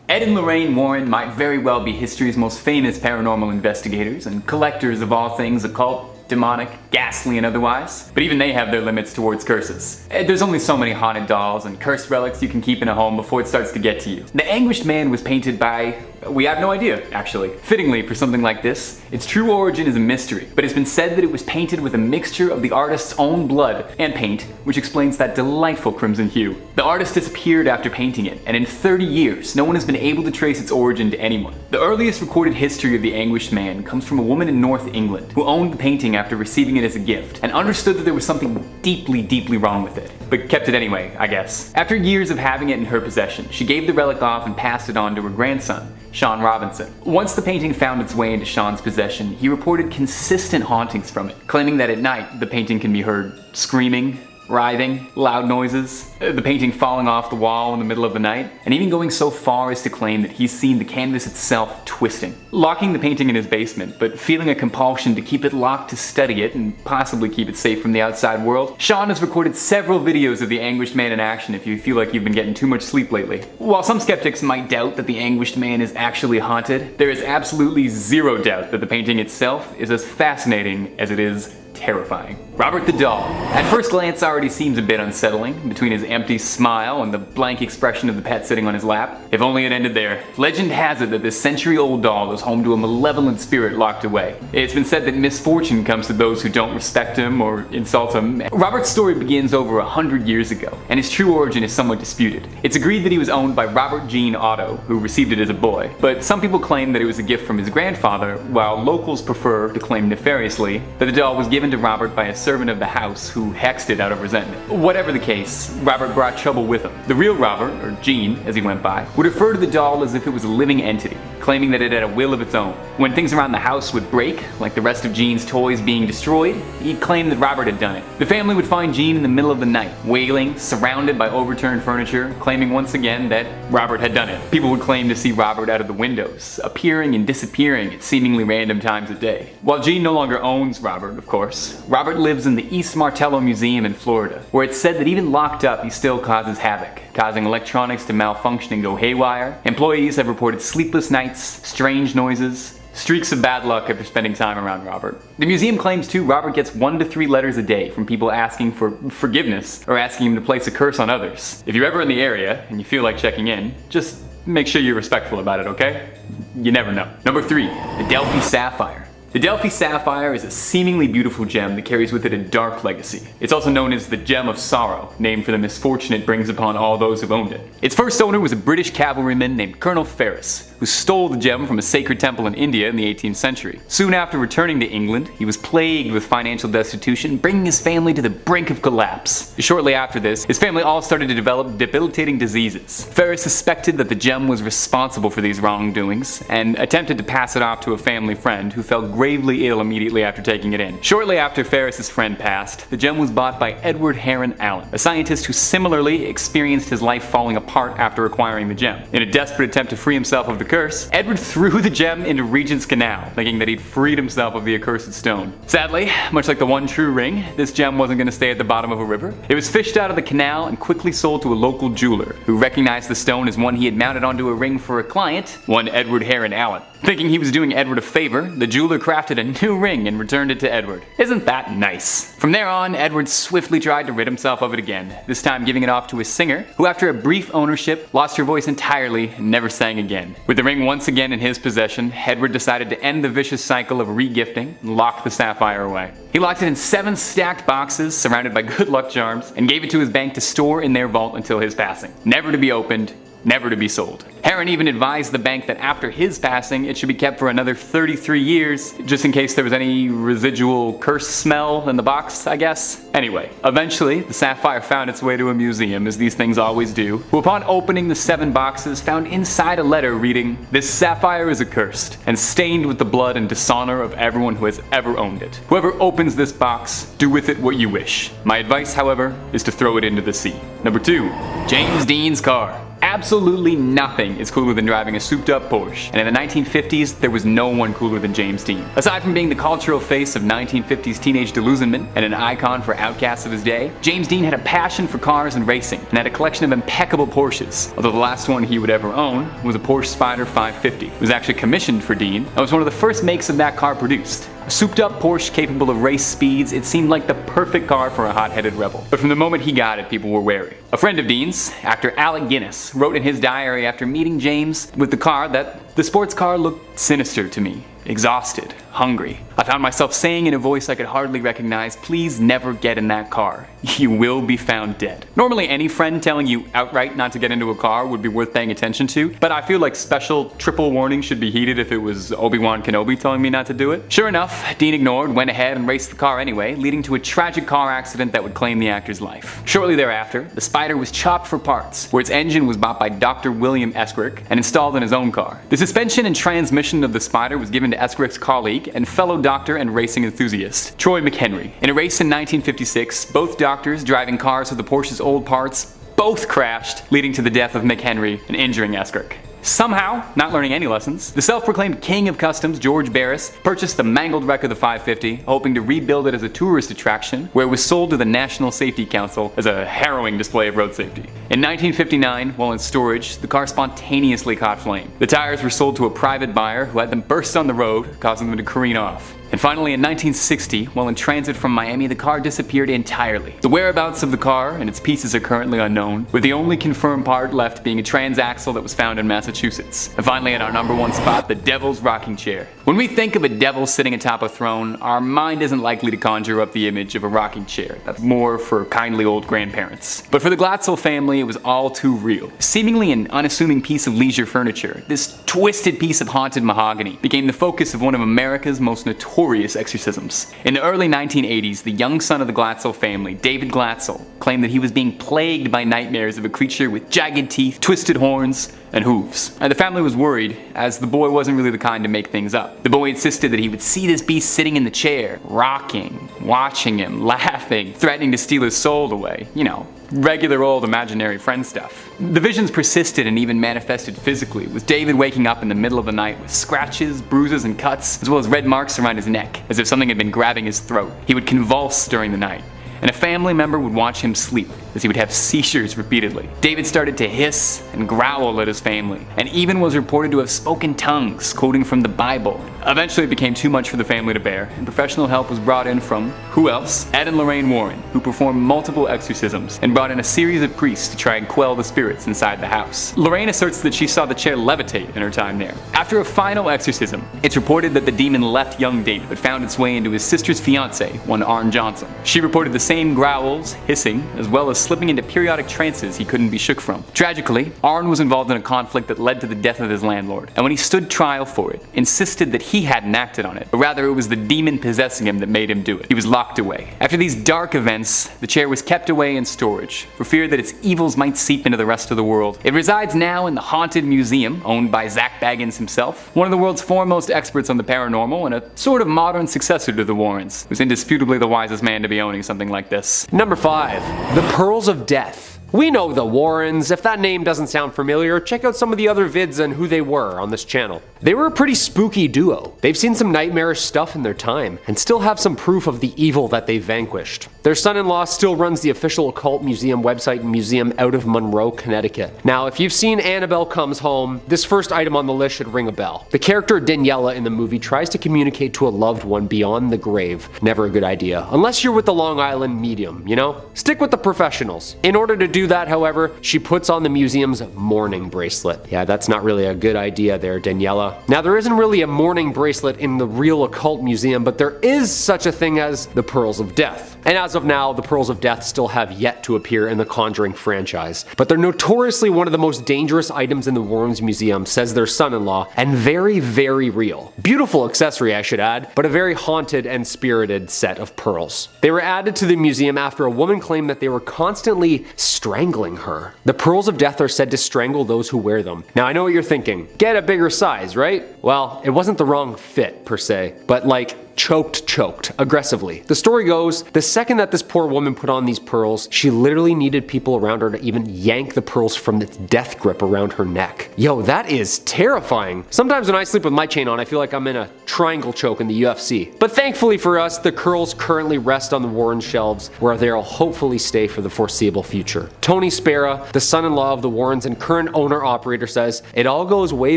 Ed and Lorraine Warren might very well be history's most famous paranormal investigators and collectors of all things occult, demonic, ghastly, and otherwise, but even they have their limits towards curses. There's only so many haunted dolls and cursed relics you can keep in a home before it starts to get to you. The Anguished Man was painted by... we have no idea, actually. Fittingly, for something like this, its true origin is a mystery, but it's been said that it was painted with a mixture of the artist's own blood and paint, which explains that delightful crimson hue. The artist disappeared after painting it, and in 30 years, no one has been able to trace its origin to anyone. The earliest recorded history of the Anguished Man comes from a woman in North England who owned the painting after receiving it as a gift, and understood that there was something deeply, deeply wrong with it, but kept it anyway, I guess. After years of having it in her possession, she gave the relic off and passed it on to her grandson, Sean Robinson. Once the painting found its way into Sean's possession, he reported consistent hauntings from it, claiming that at night the painting can be heard screaming, writhing, loud noises, the painting falling off the wall in the middle of the night, and even going so far as to claim that he's seen the canvas itself twisting. Locking the painting in his basement, but feeling a compulsion to keep it locked to study it and possibly keep it safe from the outside world, Sean has recorded several videos of the Anguished Man in action if you feel like you've been getting too much sleep lately. While some skeptics might doubt that the Anguished Man is actually haunted, there is absolutely zero doubt that the painting itself is as fascinating as it is terrifying. Robert the Doll. At first glance already seems a bit unsettling, between his empty smile and the blank expression of the pet sitting on his lap. If only it ended there. Legend has it that this century-old doll is home to a malevolent spirit locked away. It's been said that misfortune comes to those who don't respect him or insult him. Robert's story begins over 100 years ago, and his true origin is somewhat disputed. It's agreed that he was owned by Robert Jean Otto, who received it as a boy, but some people claim that it was a gift from his grandfather, while locals prefer to claim nefariously that the doll was given to Robert by a servant of the house who hexed it out of resentment. Whatever the case, Robert brought trouble with him. The real Robert, or Jean as he went by, would refer to the doll as if it was a living entity, claiming that it had a will of its own. When things around the house would break, like the rest of Jean's toys being destroyed, he'd claim that Robert had done it. The family would find Jean in the middle of the night, wailing, surrounded by overturned furniture, claiming once again that Robert had done it. People would claim to see Robert out of the windows, appearing and disappearing at seemingly random times of day. While Jean no longer owns Robert, of course, Robert lives in the East Martello Museum in Florida, where it's said that even locked up he still causes havoc, causing electronics to malfunction and go haywire. Employees have reported sleepless nights, strange noises, streaks of bad luck after spending time around Robert. The museum claims too Robert gets 1 to 3 letters a day from people asking for forgiveness or asking him to place a curse on others. If you're ever in the area and you feel like checking in, just make sure you're respectful about it, okay? You never know. Number 3, the Delphi Sapphire. The Delphi Sapphire is a seemingly beautiful gem that carries with it a dark legacy. It's also known as the Gem of Sorrow, named for the misfortune it brings upon all those who've owned it. Its first owner was a British cavalryman named Colonel Ferris, who stole the gem from a sacred temple in India in the 18th century. Soon after returning to England, he was plagued with financial destitution, bringing his family to the brink of collapse. Shortly after this, his family all started to develop debilitating diseases. Ferris suspected that the gem was responsible for these wrongdoings, and attempted to pass it off to a family friend who fell gravely ill immediately after taking it in. Shortly after Ferris's friend passed, the gem was bought by Edward Heron Allen, a scientist who similarly experienced his life falling apart after acquiring the gem. In a desperate attempt to free himself of the curse, Edward threw the gem into Regent's Canal, thinking that he'd freed himself of the accursed stone. Sadly, much like the one true ring, this gem wasn't going to stay at the bottom of a river. It was fished out of the canal and quickly sold to a local jeweler, who recognized the stone as one he had mounted onto a ring for a client, one Edward Heron Allen. Thinking he was doing Edward a favor, the jeweler crafted a new ring and returned it to Edward. Isn't that nice? From there on, Edward swiftly tried to rid himself of it again, this time giving it off to a singer, who after a brief ownership, lost her voice entirely and never sang again. With the ring once again in his possession, Edward decided to end the vicious cycle of re-gifting and lock the sapphire away. He locked it in 7 stacked boxes surrounded by good luck charms, and gave it to his bank to store in their vault until his passing. Never to be opened, never to be sold. Heron even advised the bank that after his passing, it should be kept for another 33 years, just in case there was any residual curse smell in the box, I guess. Anyway, eventually, the sapphire found its way to a museum, as these things always do, who upon opening the 7 boxes found inside a letter reading, "This sapphire is accursed, and stained with the blood and dishonor of everyone who has ever owned it. Whoever opens this box, do with it what you wish. My advice, however, is to throw it into the sea." Number 2, James Dean's car. Absolutely nothing is cooler than driving a souped up Porsche. And in the 1950s, there was no one cooler than James Dean. Aside from being the cultural face of 1950s teenage delusionment and an icon for outcasts of his day, James Dean had a passion for cars and racing, and had a collection of impeccable Porsches, although the last one he would ever own was a Porsche Spyder 550. It was actually commissioned for Dean, and was one of the first makes of that car produced. A souped up Porsche capable of race speeds, it seemed like the perfect car for a hot-headed rebel. But from the moment he got it, people were wary. A friend of Dean's, actor Alec Guinness, wrote in his diary after meeting James with the car that the sports car looked sinister to me. Exhausted, hungry. I found myself saying in a voice I could hardly recognize, "Please never get in that car. You will be found dead." Normally any friend telling you outright not to get into a car would be worth paying attention to, but I feel like special triple warning should be heeded if it was Obi-Wan Kenobi telling me not to do it. Sure enough, Dean ignored, went ahead and raced the car anyway, leading to a tragic car accident that would claim the actor's life. Shortly thereafter, the Spyder was chopped for parts, where its engine was bought by Dr. William Eskrick and installed in his own car. The suspension and transmission of the Spyder was given to Eskrick's colleague and fellow doctor and racing enthusiast, Troy McHenry. In a race in 1956, both doctors driving cars with the Porsche's old parts both crashed, leading to the death of McHenry and injuring Eskrick. Somehow, not learning any lessons, the self-proclaimed king of customs, George Barris, purchased the mangled wreck of the 550, hoping to rebuild it as a tourist attraction, where it was sold to the National Safety Council as a harrowing display of road safety. In 1959, while in storage, the car spontaneously caught flame. The tires were sold to a private buyer who had them burst on the road, causing them to careen off. And finally, in 1960, while in transit from Miami, the car disappeared entirely. The whereabouts of the car and its pieces are currently unknown, with the only confirmed part left being a transaxle that was found in Massachusetts. And finally, at our number one spot, the Devil's Rocking Chair. When we think of a devil sitting atop a throne, our mind isn't likely to conjure up the image of a rocking chair. That's more for kindly old grandparents. But for the Glatzel family, it was all too real. Seemingly an unassuming piece of leisure furniture, this twisted piece of haunted mahogany became the focus of one of America's most notorious exorcisms. In the early 1980s, the young son of the Glatzel family, David Glatzel, claimed that he was being plagued by nightmares of a creature with jagged teeth, twisted horns, and hooves. And the family was worried, as the boy wasn't really the kind to make things up. The boy insisted that he would see this beast sitting in the chair, rocking, watching him, laughing, threatening to steal his soul away. You know, regular old imaginary friend stuff. The visions persisted and even manifested physically, with David waking up in the middle of the night with scratches, bruises, and cuts, as well as red marks around his neck, as if something had been grabbing his throat. He would convulse during the night, and a family member would watch him sleep, as he would have seizures repeatedly. David started to hiss and growl at his family, and even was reported to have spoken tongues, quoting from the Bible. Eventually it became too much for the family to bear, and professional help was brought in from, who else? Ed and Lorraine Warren, who performed multiple exorcisms, and brought in a series of priests to try and quell the spirits inside the house. Lorraine asserts that she saw the chair levitate in her time there. After a final exorcism, it's reported that the demon left young David, but found its way into his sister's fiance, one Arn Johnson. She reported the same growls, hissing, as well as slipping into periodic trances he couldn't be shook from. Tragically, Arn was involved in a conflict that led to the death of his landlord, and when he stood trial for it, insisted that he hadn't acted on it, but rather it was the demon possessing him that made him do it. He was locked away. After these dark events, the chair was kept away in storage, for fear that its evils might seep into the rest of the world. It resides now in the Haunted Museum, owned by Zach Baggins himself, one of the world's foremost experts on the paranormal, and a sort of modern successor to the Warrens, who's indisputably the wisest man to be owning something like this. Number 5. The Pearls of Death. We know the Warrens. If that name doesn't sound familiar, check out some of the other vids on who they were on this channel. They were a pretty spooky duo. They've seen some nightmarish stuff in their time, and still have some proof of the evil that they vanquished. Their son-in-law still runs the official occult museum website and museum out of Monroe, Connecticut. Now, if you've seen Annabelle Comes Home, this first item on the list should ring a bell. The character Daniela in the movie tries to communicate to a loved one beyond the grave. Never a good idea, unless you're with the Long Island medium, you know? Stick with the professionals. In order to do that, however, she puts on the museum's mourning bracelet. Yeah, that's not really a good idea there, Daniela. Now, there isn't really a mourning bracelet in the real occult museum, but there is such a thing as the Pearls of Death. And as of now, the Pearls of Death still have yet to appear in the Conjuring franchise. But they're notoriously one of the most dangerous items in the Warrens Museum, says their son-in-law, and very, very real. Beautiful accessory, I should add, but a very haunted and spirited set of pearls. They were added to the museum after a woman claimed that they were constantly strangling her. The Pearls of Death are said to strangle those who wear them. Now, I know what you're thinking. Get a bigger size, right? Well, it wasn't the wrong fit, per se, but like, choked aggressively. The story goes, the second that this poor woman put on these pearls, she literally needed people around her to even yank the pearls from its death grip around her neck. Yo, that is terrifying. Sometimes when I sleep with my chain on, I feel like I'm in a triangle choke in the UFC. But thankfully for us, the curls currently rest on the Warren shelves, where they'll hopefully stay for the foreseeable future. Tony Spera, the son-in-law of the Warrens and current owner-operator, says, it all goes way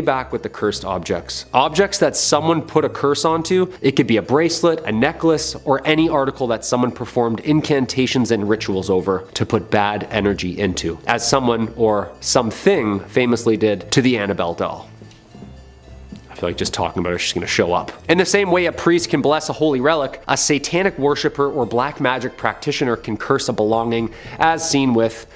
back with the cursed objects. Objects that someone put a curse onto, it could be a bracelet, a necklace, or any article that someone performed incantations and rituals over to put bad energy into, as someone or something famously did to the Annabelle doll. I feel like just talking about it, she's gonna show up. In the same way a priest can bless a holy relic, a satanic worshiper or black magic practitioner can curse a belonging, as seen with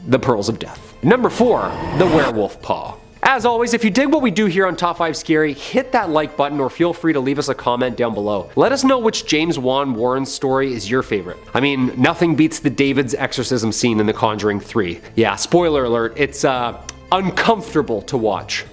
the Pearls of Death. Number 4, the Werewolf Paw. As always, if you dig what we do here on Top 5 Scary, hit that like button or feel free to leave us a comment down below. Let us know which James Wan Warren story is your favorite. I mean, nothing beats the David's exorcism scene in The Conjuring 3. Yeah, spoiler alert, it's uncomfortable to watch.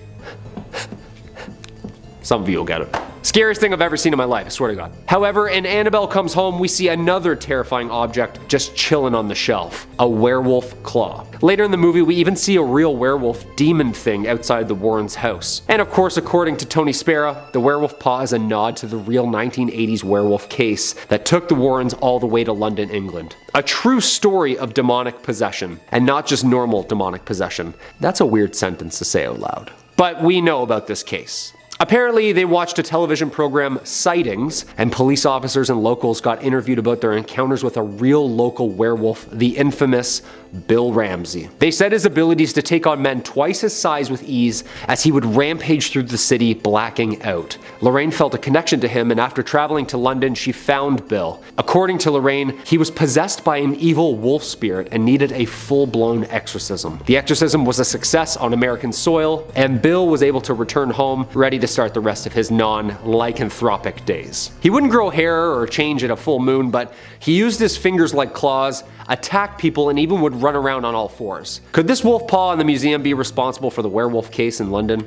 Some of you will get it. Scariest thing I've ever seen in my life, I swear to God. However, in Annabelle Comes Home, we see another terrifying object just chilling on the shelf, a werewolf claw. Later in the movie, we even see a real werewolf demon thing outside the Warrens' house. And of course, according to Tony Spera, the werewolf paw is a nod to the real 1980s werewolf case that took the Warrens all the way to London, England. A true story of demonic possession, and not just normal demonic possession. That's a weird sentence to say out loud. But we know about this case. Apparently, they watched a television program, Sightings, and police officers and locals got interviewed about their encounters with a real local werewolf, the infamous Bill Ramsey. They said his abilities to take on men twice his size with ease as he would rampage through the city, blacking out. Lorraine felt a connection to him, and after traveling to London, she found Bill. According to Lorraine, he was possessed by an evil wolf spirit and needed a full-blown exorcism. The exorcism was a success on American soil, and Bill was able to return home, ready to start the rest of his non-lycanthropic days. He wouldn't grow hair or change at a full moon, but he used his fingers like claws, attacked people, and even would run around on all fours. Could this wolf paw in the museum be responsible for the werewolf case in London?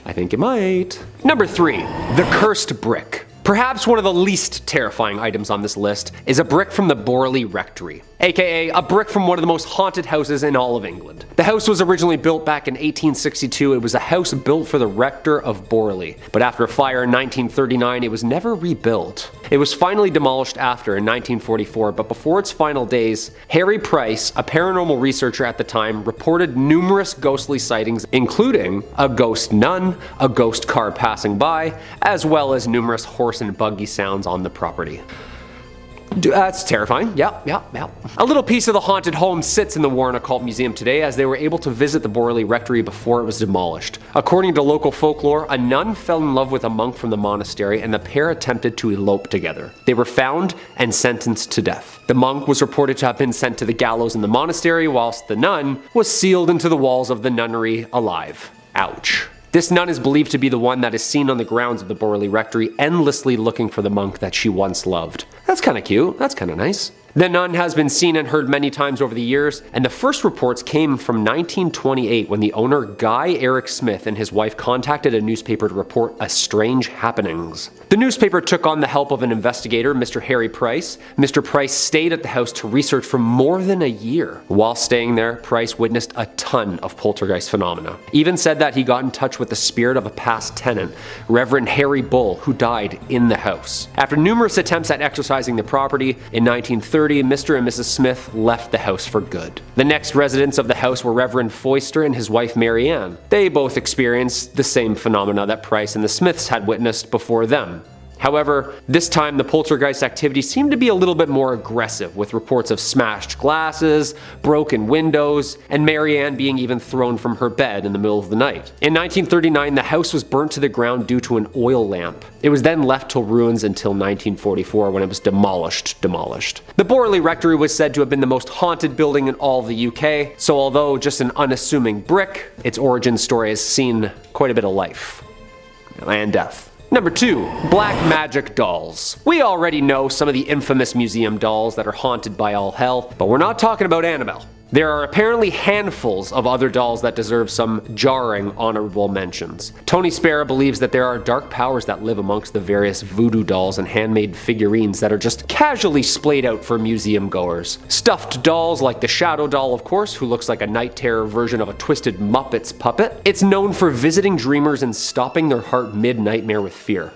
I think it might. Number 3, the cursed brick. Perhaps one of the least terrifying items on this list is a brick from the Borley Rectory, aka a brick from one of the most haunted houses in all of England. The house was originally built back in 1862. It was a house built for the rector of Borley, but after a fire in 1939, it was never rebuilt. It was finally demolished after in 1944, but before its final days, Harry Price, a paranormal researcher at the time, reported numerous ghostly sightings, including a ghost nun, a ghost car passing by, as well as numerous horse and buggy sounds on the property. That's terrifying. Yep. A little piece of the haunted home sits in the Warren Occult Museum today, as they were able to visit the Borley Rectory before it was demolished. According to local folklore, a nun fell in love with a monk from the monastery, and the pair attempted to elope together. They were found and sentenced to death. The monk was reported to have been sent to the gallows in the monastery, whilst the nun was sealed into the walls of the nunnery alive. Ouch. This nun is believed to be the one that is seen on the grounds of the Borley Rectory, endlessly looking for the monk that she once loved. That's kind of cute. That's kind of nice. The nun has been seen and heard many times over the years, and the first reports came from 1928 when the owner Guy Eric Smith and his wife contacted a newspaper to report a strange happenings. The newspaper took on the help of an investigator, Mr. Harry Price. Mr. Price stayed at the house to research for more than a year. While staying there, Price witnessed a ton of poltergeist phenomena. Even said that he got in touch with the spirit of a past tenant, Reverend Harry Bull, who died in the house. After numerous attempts at exorcising the property, in 1930, Mr. and Mrs. Smith left the house for good. The next residents of the house were Reverend Foister and his wife Mary Ann. They both experienced the same phenomena that Price and the Smiths had witnessed before them. However, this time the poltergeist activity seemed to be a little bit more aggressive, with reports of smashed glasses, broken windows, and Mary Ann being even thrown from her bed in the middle of the night. In 1939, the house was burnt to the ground due to an oil lamp. It was then left to ruins until 1944, when it was demolished. The Borley Rectory was said to have been the most haunted building in all of the UK, so although just an unassuming brick, its origin story has seen quite a bit of life and death. Number 2, black magic dolls. We already know some of the infamous museum dolls that are haunted by all hell, but we're not talking about Annabelle. There are apparently handfuls of other dolls that deserve some jarring honorable mentions. Tony Spera believes that there are dark powers that live amongst the various voodoo dolls and handmade figurines that are just casually splayed out for museum goers. Stuffed dolls like the Shadow Doll, of course, who looks like a night terror version of a twisted Muppets puppet. It's known for visiting dreamers and stopping their heart mid-nightmare with fear.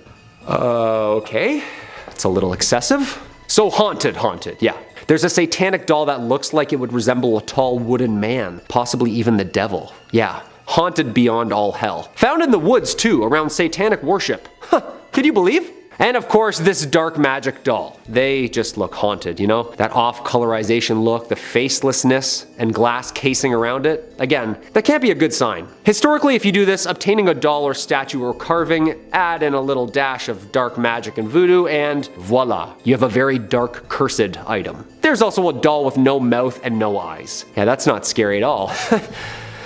Okay, that's a little excessive. So haunted, yeah. There's a satanic doll that looks like it would resemble a tall wooden man, possibly even the devil. Yeah, haunted beyond all hell. Found in the woods too, around satanic worship. Huh, could you believe? And of course, this dark magic doll. They just look haunted, you know? That off-colorization look, the facelessness, and glass casing around it. Again, that can't be a good sign. Historically, if you do this, obtaining a doll or statue or carving, add in a little dash of dark magic and voodoo, and voila, you have a very dark, cursed item. There's also a doll with no mouth and no eyes. Yeah, that's not scary at all.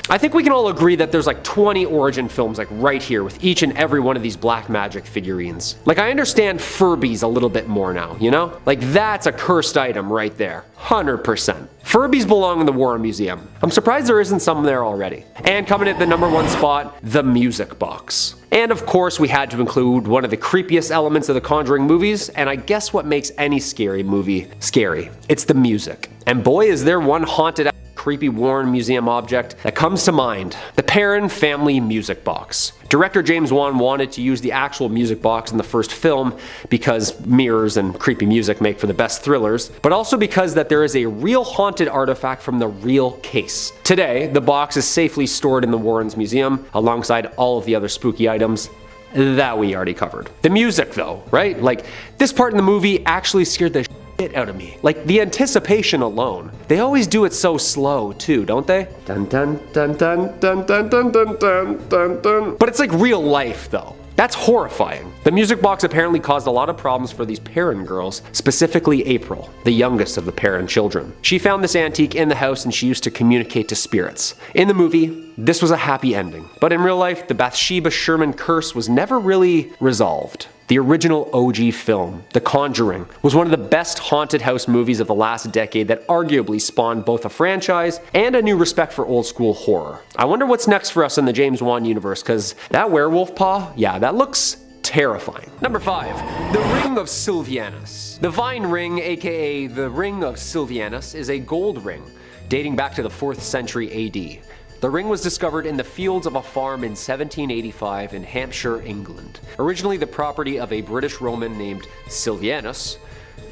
I think we can all agree that there's like 20 origin films like right here with each and every one of these black magic figurines. Like I understand Furbies a little bit more now, you know? Like that's a cursed item right there. 100%. Furbies belong in the Warren Museum. I'm surprised there isn't some there already. And coming at the #1 spot, the Music Box. And of course we had to include one of the creepiest elements of the Conjuring movies, and I guess what makes any scary movie scary. It's the music. And boy is there one haunted creepy Warren Museum object that comes to mind: the Perron Family Music Box. Director James Wan wanted to use the actual music box in the first film because mirrors and creepy music make for the best thrillers, but also because that there is a real haunted artifact from the real case. Today, the box is safely stored in the Warrens Museum alongside all of the other spooky items that we already covered. The music though, right? Like this part in the movie actually scared the shit out of me. Like the anticipation alone. They always do it so slow too, don't they? Dun dun dun dun dun dun dun dun dun dun dun. But it's like real life though. That's horrifying. The music box apparently caused a lot of problems for these Perron girls, specifically April, the youngest of the Perron children. She found this antique in the house and she used to communicate to spirits. In the movie, this was a happy ending, but in real life, the Bathsheba Sherman curse was never really resolved. The original OG film, The Conjuring, was one of the best haunted house movies of the last decade that arguably spawned both a franchise and a new respect for old school horror. I wonder what's next for us in the James Wan universe, cause that Werewolf Paw, yeah, that looks terrifying. #5, the Ring of Silvianus. The Vine Ring, aka the Ring of Silvianus, is a gold ring dating back to the 4th century AD. The ring was discovered in the fields of a farm in 1785 in Hampshire, England. Originally the property of a British Roman named Silvianus,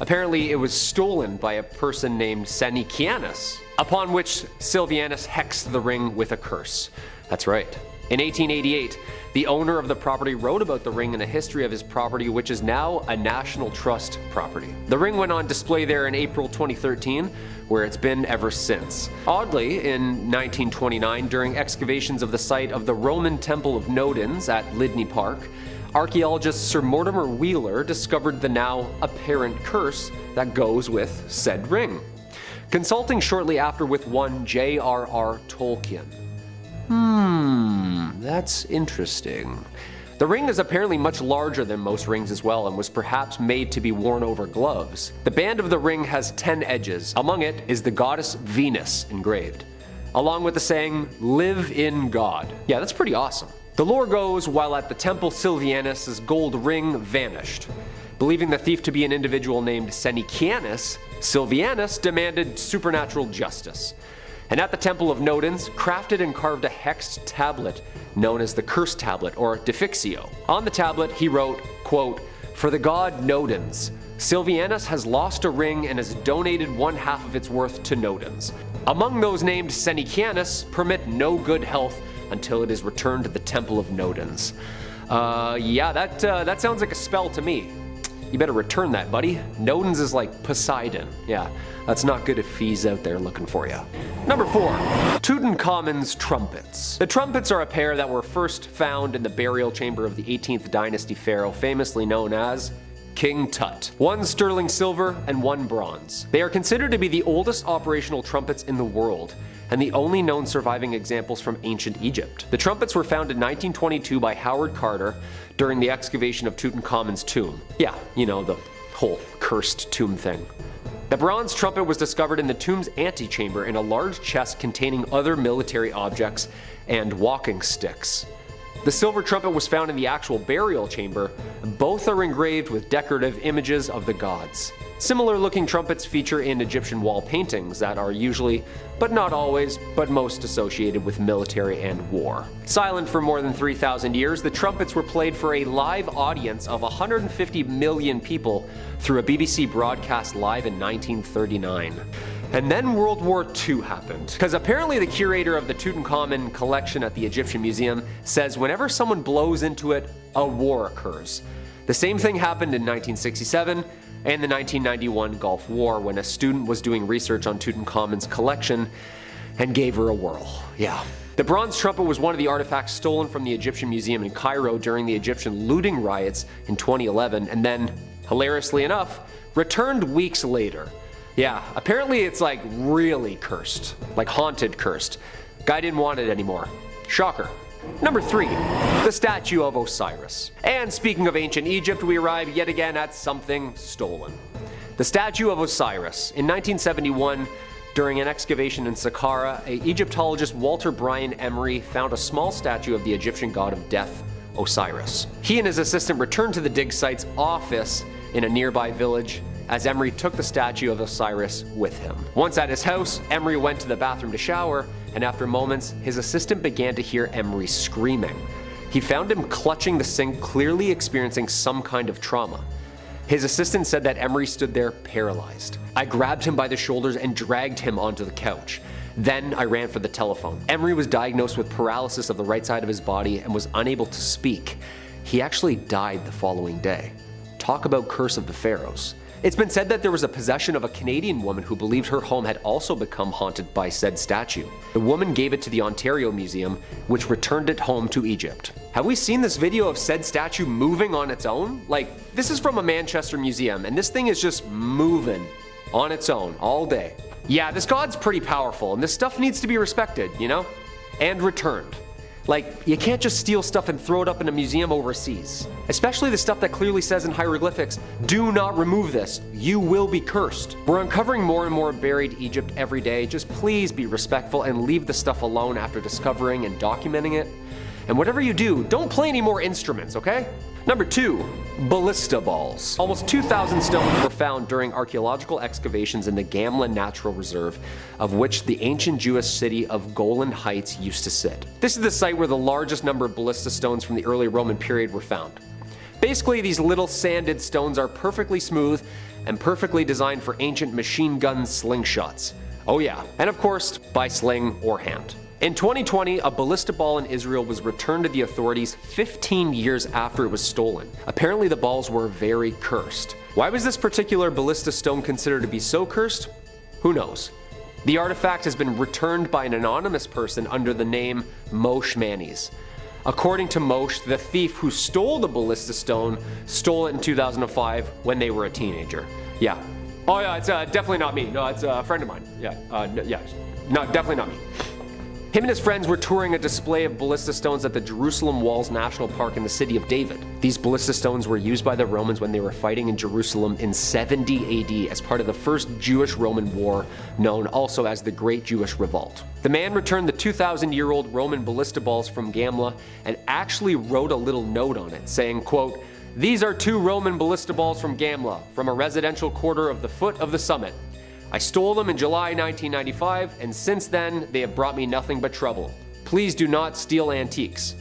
apparently it was stolen by a person named Sanikianus, upon which Silvianus hexed the ring with a curse. That's right. In 1888, the owner of the property wrote about the ring in a history of his property, which is now a National Trust property. The ring went on display there in April 2013, where it's been ever since. Oddly, in 1929, during excavations of the site of the Roman Temple of Nodens at Lydney Park, archaeologist Sir Mortimer Wheeler discovered the now apparent curse that goes with said ring. Consulting shortly after with one J.R.R. Tolkien. That's interesting. The ring is apparently much larger than most rings as well and was perhaps made to be worn over gloves. The band of the ring has 10 edges. Among it is the goddess Venus engraved, along with the saying, "Live in God." Yeah, that's pretty awesome. The lore goes, while at the temple, Silvianus' gold ring vanished. Believing the thief to be an individual named Senikianus, Silvianus demanded supernatural justice. And at the Temple of Nodens, crafted and carved a hexed tablet known as the Curse Tablet, or Defixio. On the tablet, he wrote, quote, "For the god Nodens, Silvianus has lost a ring and has donated 1/2 of its worth to Nodens. Among those named Senikianus, permit no good health until it is returned to the Temple of Nodens." Yeah, that sounds like a spell to me. You better return that, buddy. Nodens is like Poseidon. Yeah, that's not good if he's out there looking for you. #4, Tutankhamun's trumpets. The trumpets are a pair that were first found in the burial chamber of the 18th dynasty pharaoh, famously known as King Tut. One sterling silver and one bronze. They are considered to be the oldest operational trumpets in the world, and the only known surviving examples from ancient Egypt. The trumpets were found in 1922 by Howard Carter during the excavation of Tutankhamun's tomb. Yeah, you know, the whole cursed tomb thing. The bronze trumpet was discovered in the tomb's antechamber in a large chest containing other military objects and walking sticks. The silver trumpet was found in the actual burial chamber. Both are engraved with decorative images of the gods. Similar looking trumpets feature in Egyptian wall paintings that are usually, but not always, but most associated with military and war. Silent for more than 3,000 years, the trumpets were played for a live audience of 150 million people through a BBC broadcast live in 1939. And then World War II happened, because apparently the curator of the Tutankhamun collection at the Egyptian Museum says whenever someone blows into it, a war occurs. The same thing happened in 1967 and the 1991 Gulf War when a student was doing research on Tutankhamun's collection and gave her a whirl. Yeah. The bronze trumpet was one of the artifacts stolen from the Egyptian Museum in Cairo during the Egyptian looting riots in 2011 and then, hilariously enough, returned weeks later. Yeah, apparently it's like really cursed, like haunted cursed. Guy didn't want it anymore. Shocker. Number 3, the Statue of Osiris. And speaking of ancient Egypt, we arrive yet again at something stolen. The Statue of Osiris. In 1971, during an excavation in Saqqara, Egyptologist Walter Bryan Emery found a small statue of the Egyptian god of death, Osiris. He and his assistant returned to the dig site's office in a nearby village as Emery took the statue of Osiris with him. Once at his house, Emery went to the bathroom to shower, and after moments, his assistant began to hear Emery screaming. He found him clutching the sink, clearly experiencing some kind of trauma. His assistant said that Emery stood there paralyzed. I grabbed him by the shoulders and dragged him onto the couch. Then I ran for the telephone. Emery was diagnosed with paralysis of the right side of his body and was unable to speak. He actually died the following day. Talk about curse of the pharaohs. It's been said that there was a possession of a Canadian woman who believed her home had also become haunted by said statue. The woman gave it to the Ontario Museum, which returned it home to Egypt. Have we seen this video of said statue moving on its own? Like, this is from a Manchester museum, and this thing is just moving on its own all day. Yeah, this god's pretty powerful, and this stuff needs to be respected, you know? And returned. Like, you can't just steal stuff and throw it up in a museum overseas. Especially the stuff that clearly says in hieroglyphics, do not remove this, you will be cursed. We're uncovering more and more buried Egypt every day. Just please be respectful and leave the stuff alone after discovering and documenting it. And whatever you do, don't play any more instruments, okay? Number 2, ballista balls. Almost 2,000 stones were found during archaeological excavations in the Gamla Natural Reserve, of which the ancient Jewish city of Golan Heights used to sit. This is the site where the largest number of ballista stones from the early Roman period were found. Basically, these little sanded stones are perfectly smooth and perfectly designed for ancient machine gun slingshots. Oh yeah, and of course, by sling or hand. In 2020, a ballista ball in Israel was returned to the authorities 15 years after it was stolen. Apparently the balls were very cursed. Why was this particular ballista stone considered to be so cursed? Who knows? The artifact has been returned by an anonymous person under the name Moshe Manis. According to Moshe, the thief who stole the ballista stone stole it in 2005 when they were a teenager. Yeah. Oh yeah, it's definitely not me. No, it's a friend of mine. Yeah, no, definitely not me. Him and his friends were touring a display of ballista stones at the Jerusalem Walls National Park in the city of David. These ballista stones were used by the Romans when they were fighting in Jerusalem in 70 AD as part of the first Jewish-Roman war, known also as the Great Jewish Revolt. The man returned the 2,000-year-old Roman ballista balls from Gamla and actually wrote a little note on it saying, quote, "These are 2 Roman ballista balls from Gamla, from a residential quarter of the foot of the summit. I stole them in July 1995, and since then, they have brought me nothing but trouble. Please do not steal antiques."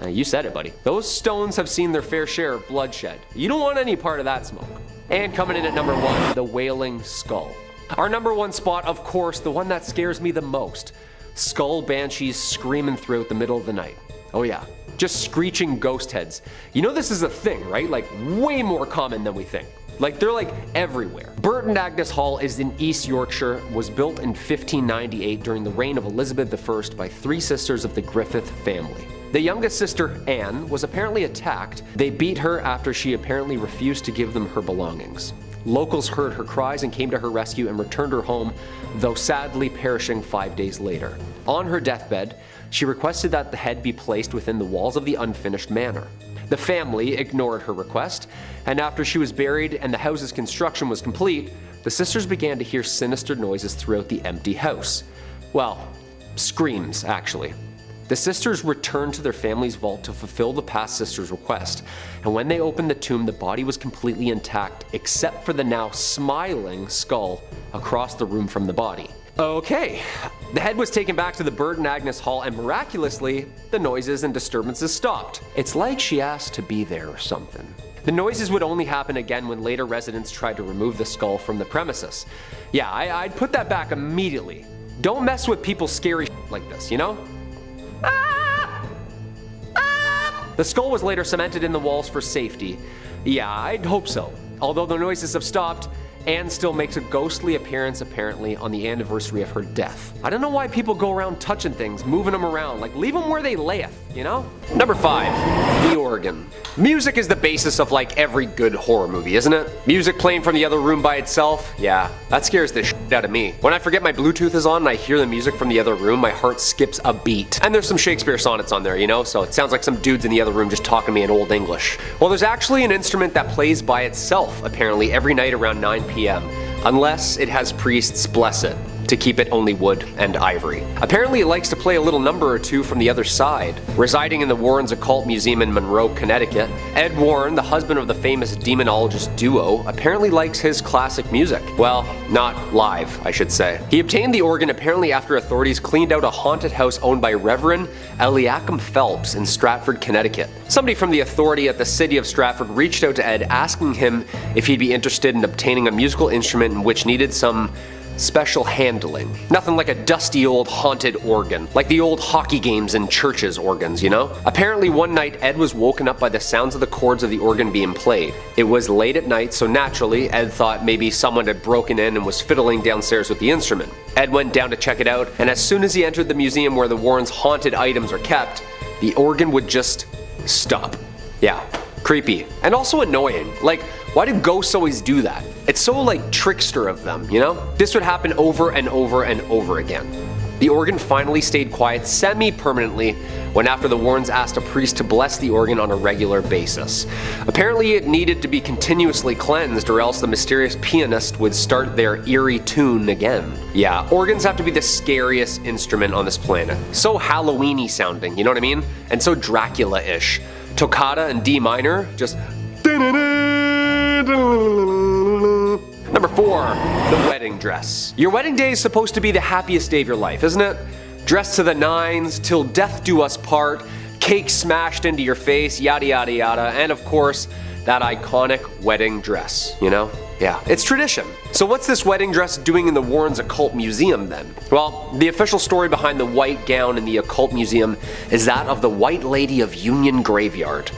You said it, buddy. Those stones have seen their fair share of bloodshed. You don't want any part of that smoke. And coming in at number 1, the Wailing Skull. Our number 1 spot, of course, the one that scares me the most. Skull banshees screaming throughout the middle of the night. Oh yeah, just screeching ghost heads. You know this is a thing, right? Like, way more common than we think. Like, they're like everywhere. Burton Agnes Hall is in East Yorkshire, was built in 1598 during the reign of Elizabeth I by 3 sisters of the Griffith family. The youngest sister, Anne, was apparently attacked. They beat her after she apparently refused to give them her belongings. Locals heard her cries and came to her rescue and returned her home, though sadly perishing 5 days later. On her deathbed, she requested that the head be placed within the walls of the unfinished manor. The family ignored her request, and after she was buried and the house's construction was complete, the sisters began to hear sinister noises throughout the empty house. Well, screams, actually. The sisters returned to their family's vault to fulfill the past sister's request, and when they opened the tomb, the body was completely intact except for the now smiling skull across the room from the body. Okay, the head was taken back to the Bert and Agnes Hall, and miraculously, the noises and disturbances stopped. It's like she asked to be there or something. The noises would only happen again when later residents tried to remove the skull from the premises. Yeah, I'd put that back immediately. Don't mess with people's scary like this, you know? The skull was later cemented in the walls for safety. Yeah, I'd hope so. Although the noises have stopped, Anne still makes a ghostly appearance apparently on the anniversary of her death. I don't know why people go around touching things, moving them around, like leave them where they layeth, you know? Number 5, the organ. Music is the basis of like every good horror movie, isn't it? Music playing from the other room by itself, yeah, that scares the shit out of me. When I forget my Bluetooth is on and I hear the music from the other room, my heart skips a beat. And there's some Shakespeare sonnets on there, you know, so it sounds like some dudes in the other room just talking to me in Old English. Well, there's actually an instrument that plays by itself, apparently, every night around 9 p.m. Unless it has priests bless it to keep it only wood and ivory. Apparently it likes to play a little number or two from the other side. Residing in the Warrens Occult Museum in Monroe, Connecticut, Ed Warren, the husband of the famous demonologist duo, apparently likes his classic music. Well, not live, I should say. He obtained the organ apparently after authorities cleaned out a haunted house owned by Reverend Eliakim Phelps in Stratford, Connecticut. Somebody from the authority at the city of Stratford reached out to Ed asking him if he'd be interested in obtaining a musical instrument which needed some special handling. Nothing like a dusty old haunted organ, like the old hockey games and churches organs, you know? Apparently one night Ed was woken up by the sounds of the chords of the organ being played. It was late at night, so naturally Ed thought maybe someone had broken in and was fiddling downstairs with the instrument. Ed went down to check it out, and as soon as he entered the museum where the Warrens' haunted items are kept, the organ would just stop. Yeah, creepy. And also annoying. Like, why do ghosts always do that? It's so like trickster of them, you know? This would happen over and over and over again. The organ finally stayed quiet semi-permanently when after the Warrens asked a priest to bless the organ on a regular basis. Apparently it needed to be continuously cleansed or else the mysterious pianist would start their eerie tune again. Yeah, organs have to be the scariest instrument on this planet. So Halloween-y sounding, you know what I mean? And so Dracula-ish. Toccata in D minor, just... Number 4, the wedding dress. Your wedding day is supposed to be the happiest day of your life, isn't it? Dressed to the nines, till death do us part, cake smashed into your face, yada yada yada, and of course, that iconic wedding dress, you know? Yeah, it's tradition. So what's this wedding dress doing in the Warrens Occult Museum then? Well, the official story behind the white gown in the Occult Museum is that of the White Lady of Union Graveyard.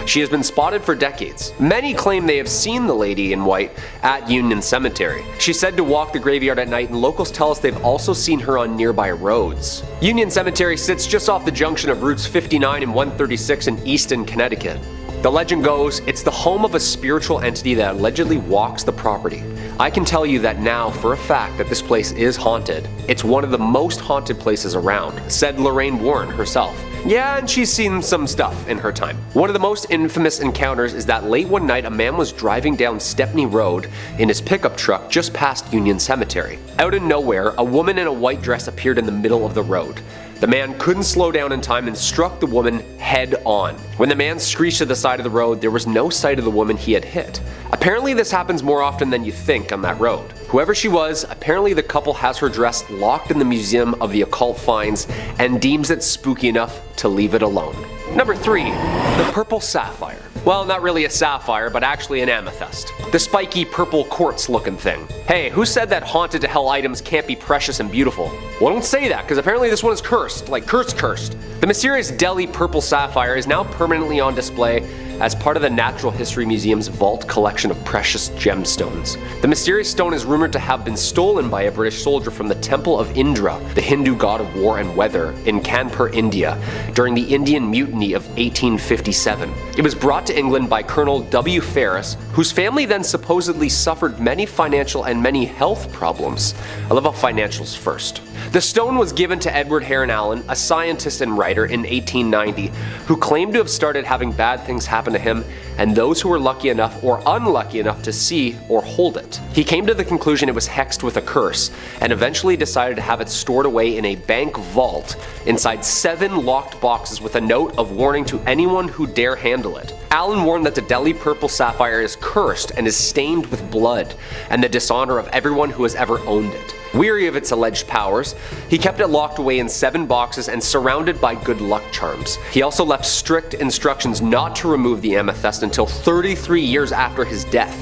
She has been spotted for decades. Many claim they have seen the lady in white at Union Cemetery. She's said to walk the graveyard at night, and locals tell us they've also seen her on nearby roads. Union Cemetery sits just off the junction of routes 59 and 136 in Easton, Connecticut. The legend goes, it's the home of a spiritual entity that allegedly walks the property. I can tell you that now for a fact that this place is haunted. It's one of the most haunted places around, said Lorraine Warren herself. Yeah, and she's seen some stuff in her time. One of the most infamous encounters is that late one night a man was driving down Stepney Road in his pickup truck just past Union Cemetery. Out of nowhere, a woman in a white dress appeared in the middle of the road. The man couldn't slow down in time and struck the woman head on. When the man screeched to the side of the road, there was no sight of the woman he had hit. Apparently this happens more often than you think on that road. Whoever she was, apparently the couple has her dress locked in the Museum of the Occult Finds and deems it spooky enough to leave it alone. Number 3, the Purple Sapphire. Well, not really a sapphire, but actually an amethyst. The spiky purple quartz looking thing. Hey, who said that haunted to hell items can't be precious and beautiful? Well, don't say that, because apparently this one is cursed, like cursed. The mysterious Delhi Purple Sapphire is now permanently on display as part of the Natural History Museum's vault collection of precious gemstones. The mysterious stone is rumored to have been stolen by a British soldier from the Temple of Indra, the Hindu god of war and weather, in Kanpur, India, during the Indian Mutiny of 1857. It was brought to England by Colonel W. Ferris, whose family then supposedly suffered many financial and many health problems. I love how financials first. The stone was given to Edward Heron Allen, a scientist and writer, in 1890, who claimed to have started having bad things happen happen to him and those who were lucky enough or unlucky enough to see or hold it. He came to the conclusion it was hexed with a curse, and eventually decided to have it stored away in a bank vault inside 7 locked boxes with a note of warning to anyone who dare handle it. Allen warned that the Delhi Purple Sapphire is cursed and is stained with blood and the dishonor of everyone who has ever owned it. Weary of its alleged powers, he kept it locked away in 7 boxes and surrounded by good luck charms. He also left strict instructions not to remove the amethyst until 33 years after his death.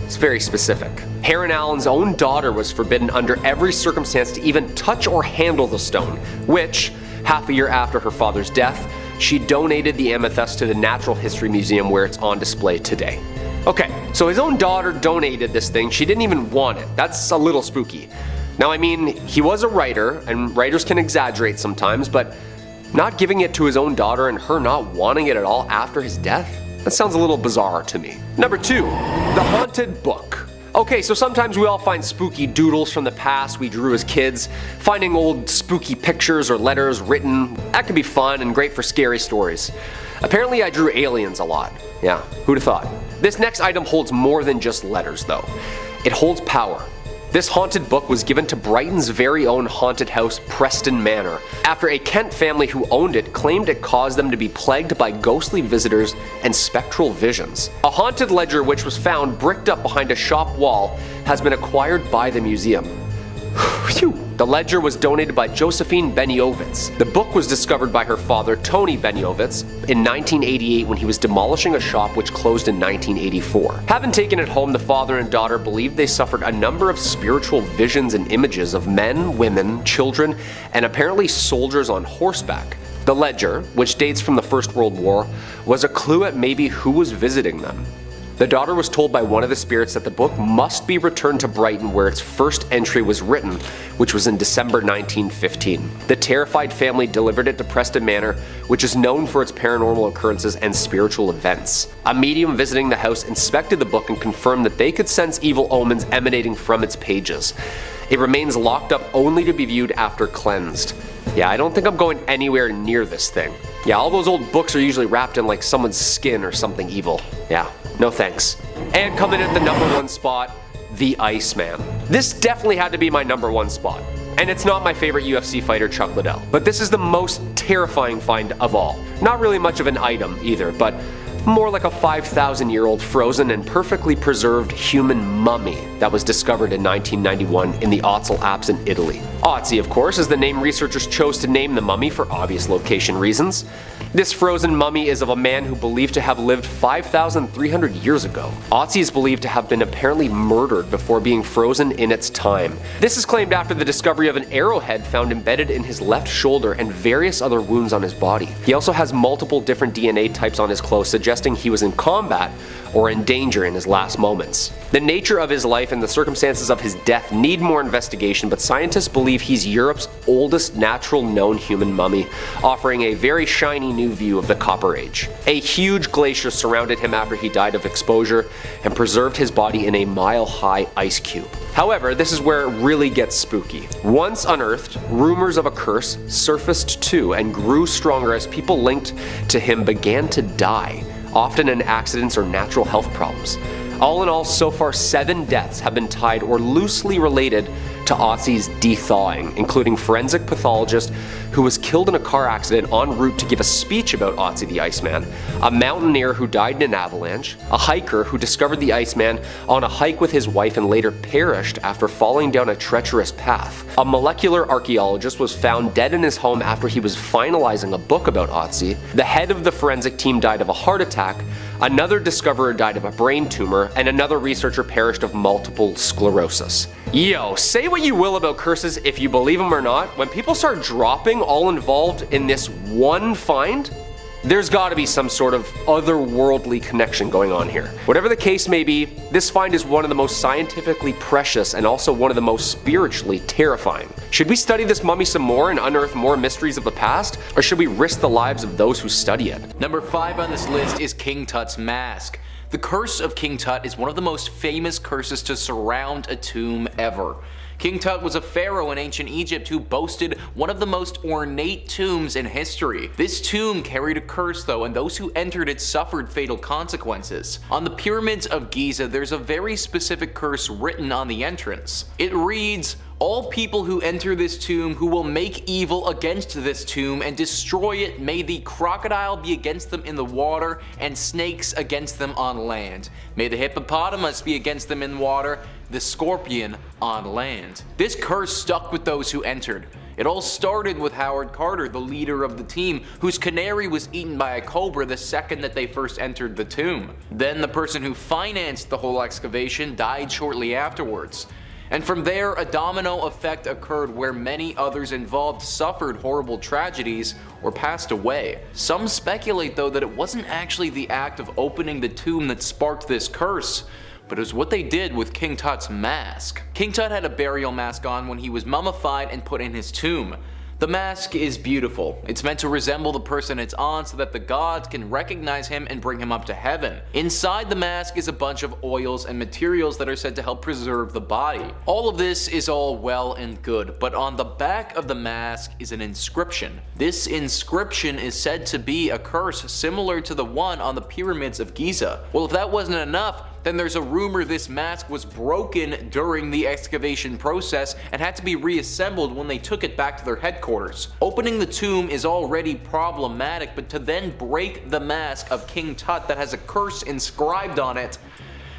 It's very specific. Heron Allen's own daughter was forbidden under every circumstance to even touch or handle the stone, which, half a year after her father's death, she donated the amethyst to the Natural History Museum where it's on display today. Okay, so his own daughter donated this thing. She didn't even want it. That's a little spooky. Now, I mean, he was a writer, and writers can exaggerate sometimes, but not giving it to his own daughter and her not wanting it at all after his death? That sounds a little bizarre to me. Number 2, the haunted book. Okay, so sometimes we all find spooky doodles from the past we drew as kids. Finding old spooky pictures or letters written, that can be fun and great for scary stories. Apparently I drew aliens a lot. Yeah, who'd have thought? This next item holds more than just letters though. It holds power. This haunted book was given to Brighton's very own haunted house, Preston Manor, after a Kent family who owned it claimed it caused them to be plagued by ghostly visitors and spectral visions. A haunted ledger which was found bricked up behind a shop wall has been acquired by the museum. Phew. The ledger was donated by Josephine Beniovitz. The book was discovered by her father, Tony Beniovitz, in 1988 when he was demolishing a shop which closed in 1984. Having taken it home, the father and daughter believed they suffered a number of spiritual visions and images of men, women, children, and apparently soldiers on horseback. The ledger, which dates from the First World War, was a clue at maybe who was visiting them. The daughter was told by one of the spirits that the book must be returned to Brighton where its first entry was written, which was in December 1915. The terrified family delivered it to Preston Manor, which is known for its paranormal occurrences and spiritual events. A medium visiting the house inspected the book and confirmed that they could sense evil omens emanating from its pages. It remains locked up only to be viewed after cleansed. Yeah, I don't think I'm going anywhere near this thing. Yeah, all those old books are usually wrapped in like someone's skin or something evil. Yeah, no thanks. And coming in at the number 1 spot, the Iceman. This definitely had to be my number 1 spot. And it's not my favorite UFC fighter, Chuck Liddell. But this is the most terrifying find of all. Not really much of an item either, but more like a 5,000-year-old frozen and perfectly preserved human mummy that was discovered in 1991 in the Otzi Alps in Italy. Otzi, of course, is the name researchers chose to name the mummy for obvious location reasons. This frozen mummy is of a man who believed to have lived 5,300 years ago. Otzi is believed to have been apparently murdered before being frozen in its time. This is claimed after the discovery of an arrowhead found embedded in his left shoulder and various other wounds on his body. He also has multiple different DNA types on his clothes, suggesting he was in combat or in danger in his last moments. The nature of his life and the circumstances of his death need more investigation, but scientists believe he's Europe's oldest natural known human mummy, offering a very shiny new view of the Copper Age. A huge glacier surrounded him after he died of exposure and preserved his body in a mile-high ice cube. However, this is where it really gets spooky. Once unearthed, rumors of a curse surfaced too and grew stronger as people linked to him began to die, often in accidents or natural health problems. All in all, so far 7 deaths have been tied or loosely related to Otzi's de-thawing, including forensic pathologist who was killed in a car accident en route to give a speech about Otzi the Iceman, a mountaineer who died in an avalanche, a hiker who discovered the Iceman on a hike with his wife and later perished after falling down a treacherous path. A molecular archaeologist was found dead in his home after he was finalizing a book about Otzi. The head of the forensic team died of a heart attack, another discoverer died of a brain tumor, and another researcher perished of multiple sclerosis. Yo, say what you will about curses if you believe them or not, when people start dropping all involved in this one find, there's gotta be some sort of otherworldly connection going on here. Whatever the case may be, this find is one of the most scientifically precious and also one of the most spiritually terrifying. Should we study this mummy some more and unearth more mysteries of the past, or should we risk the lives of those who study it? Number 5 on this list is King Tut's mask. The curse of King Tut is one of the most famous curses to surround a tomb ever. King Tut was a pharaoh in ancient Egypt who boasted one of the most ornate tombs in history. This tomb carried a curse though, and those who entered it suffered fatal consequences. On the pyramids of Giza, there's a very specific curse written on the entrance. It reads, "All people who enter this tomb who will make evil against this tomb and destroy it, may the crocodile be against them in the water and snakes against them on land. May the hippopotamus be against them in water, the scorpion on land." This curse stuck with those who entered. It all started with Howard Carter, the leader of the team, whose canary was eaten by a cobra the second that they first entered the tomb. Then the person who financed the whole excavation died shortly afterwards. And from there, a domino effect occurred where many others involved suffered horrible tragedies or passed away. Some speculate though that it wasn't actually the act of opening the tomb that sparked this curse, but it was what they did with King Tut's mask. King Tut had a burial mask on when he was mummified and put in his tomb. The mask is beautiful. It's meant to resemble the person it's on so that the gods can recognize him and bring him up to heaven. Inside the mask is a bunch of oils and materials that are said to help preserve the body. All of this is all well and good, but on the back of the mask is an inscription. This inscription is said to be a curse similar to the one on the pyramids of Giza. Well, if that wasn't enough, then there's a rumor this mask was broken during the excavation process and had to be reassembled when they took it back to their headquarters. Opening the tomb is already problematic, but to then break the mask of King Tut that has a curse inscribed on it,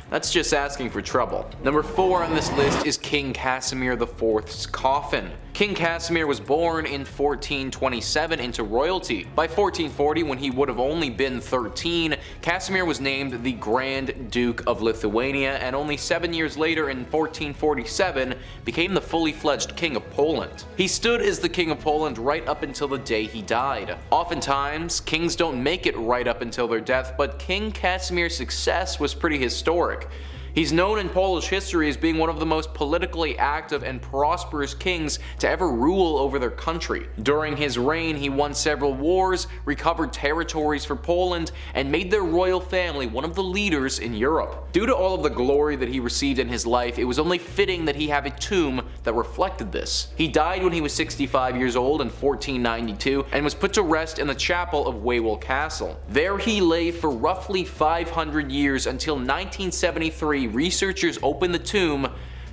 that's just asking for trouble. Number 4 on this list is King Casimir IV's coffin. King Casimir was born in 1427 into royalty. By 1440, when he would have only been 13, Casimir was named the Grand Duke of Lithuania, and only 7 years later in 1447 became the fully fledged King of Poland. He stood as the King of Poland right up until the day he died. Oftentimes, kings don't make it right up until their death, but King Casimir's success was pretty historic. He's known in Polish history as being one of the most politically active and prosperous kings to ever rule over their country. During his reign, he won several wars, recovered territories for Poland, and made their royal family one of the leaders in Europe. Due to all of the glory that he received in his life, it was only fitting that he have a tomb that reflected this. He died when he was 65 years old in 1492 and was put to rest in the chapel of Wawel Castle. There he lay for roughly 500 years until 1973. Researchers opened the tomb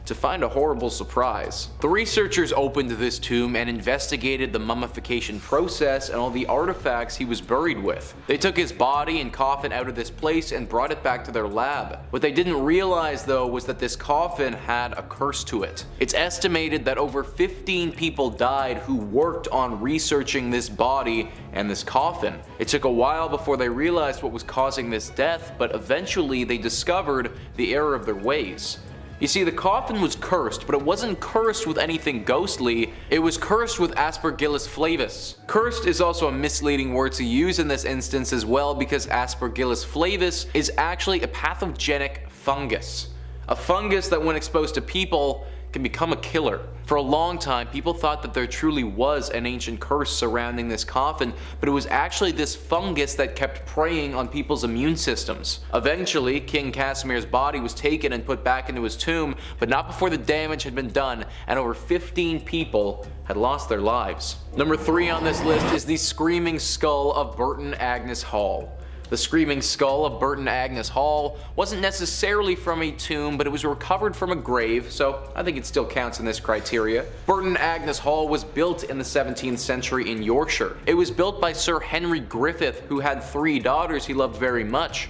to find a horrible surprise. The researchers opened this tomb and investigated the mummification process and all the artifacts he was buried with. They took his body and coffin out of this place and brought it back to their lab. What they didn't realize though was that this coffin had a curse to it. It's estimated that over 15 people died who worked on researching this body and this coffin. It took a while before they realized what was causing this death, but eventually they discovered the error of their ways. You see, the coffin was cursed, but it wasn't cursed with anything ghostly, it was cursed with Aspergillus flavus. Cursed is also a misleading word to use in this instance as well, because Aspergillus flavus is actually a pathogenic fungus. A fungus that when exposed to people can become a killer. For a long time, people thought that there truly was an ancient curse surrounding this coffin, but it was actually this fungus that kept preying on people's immune systems. Eventually, King Casimir's body was taken and put back into his tomb, but not before the damage had been done and over 15 people had lost their lives. Number 3 on this list is the Screaming Skull of Burton Agnes Hall. The Screaming Skull of Burton Agnes Hall wasn't necessarily from a tomb, but it was recovered from a grave, so I think it still counts in this criteria. Burton Agnes Hall was built in the 17th century in Yorkshire. It was built by Sir Henry Griffith, who had 3 daughters he loved very much.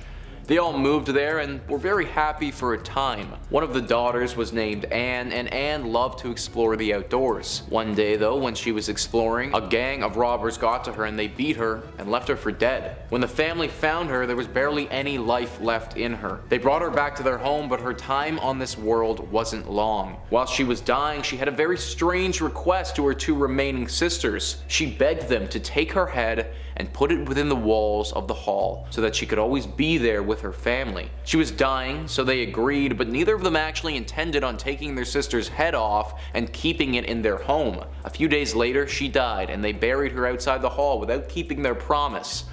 They all moved there and were very happy for a time. One of the daughters was named Anne, and Anne loved to explore the outdoors. One day though, when she was exploring, a gang of robbers got to her and they beat her and left her for dead. When the family found her, there was barely any life left in her. They brought her back to their home, but her time on this world wasn't long. While she was dying, she had a very strange request to her 2 remaining sisters. She begged them to take her head and put it within the walls of the hall so that she could always be there with her family. She was dying, so they agreed, but neither of them actually intended on taking their sister's head off and keeping it in their home. A few days later, she died and they buried her outside the hall without keeping their promise.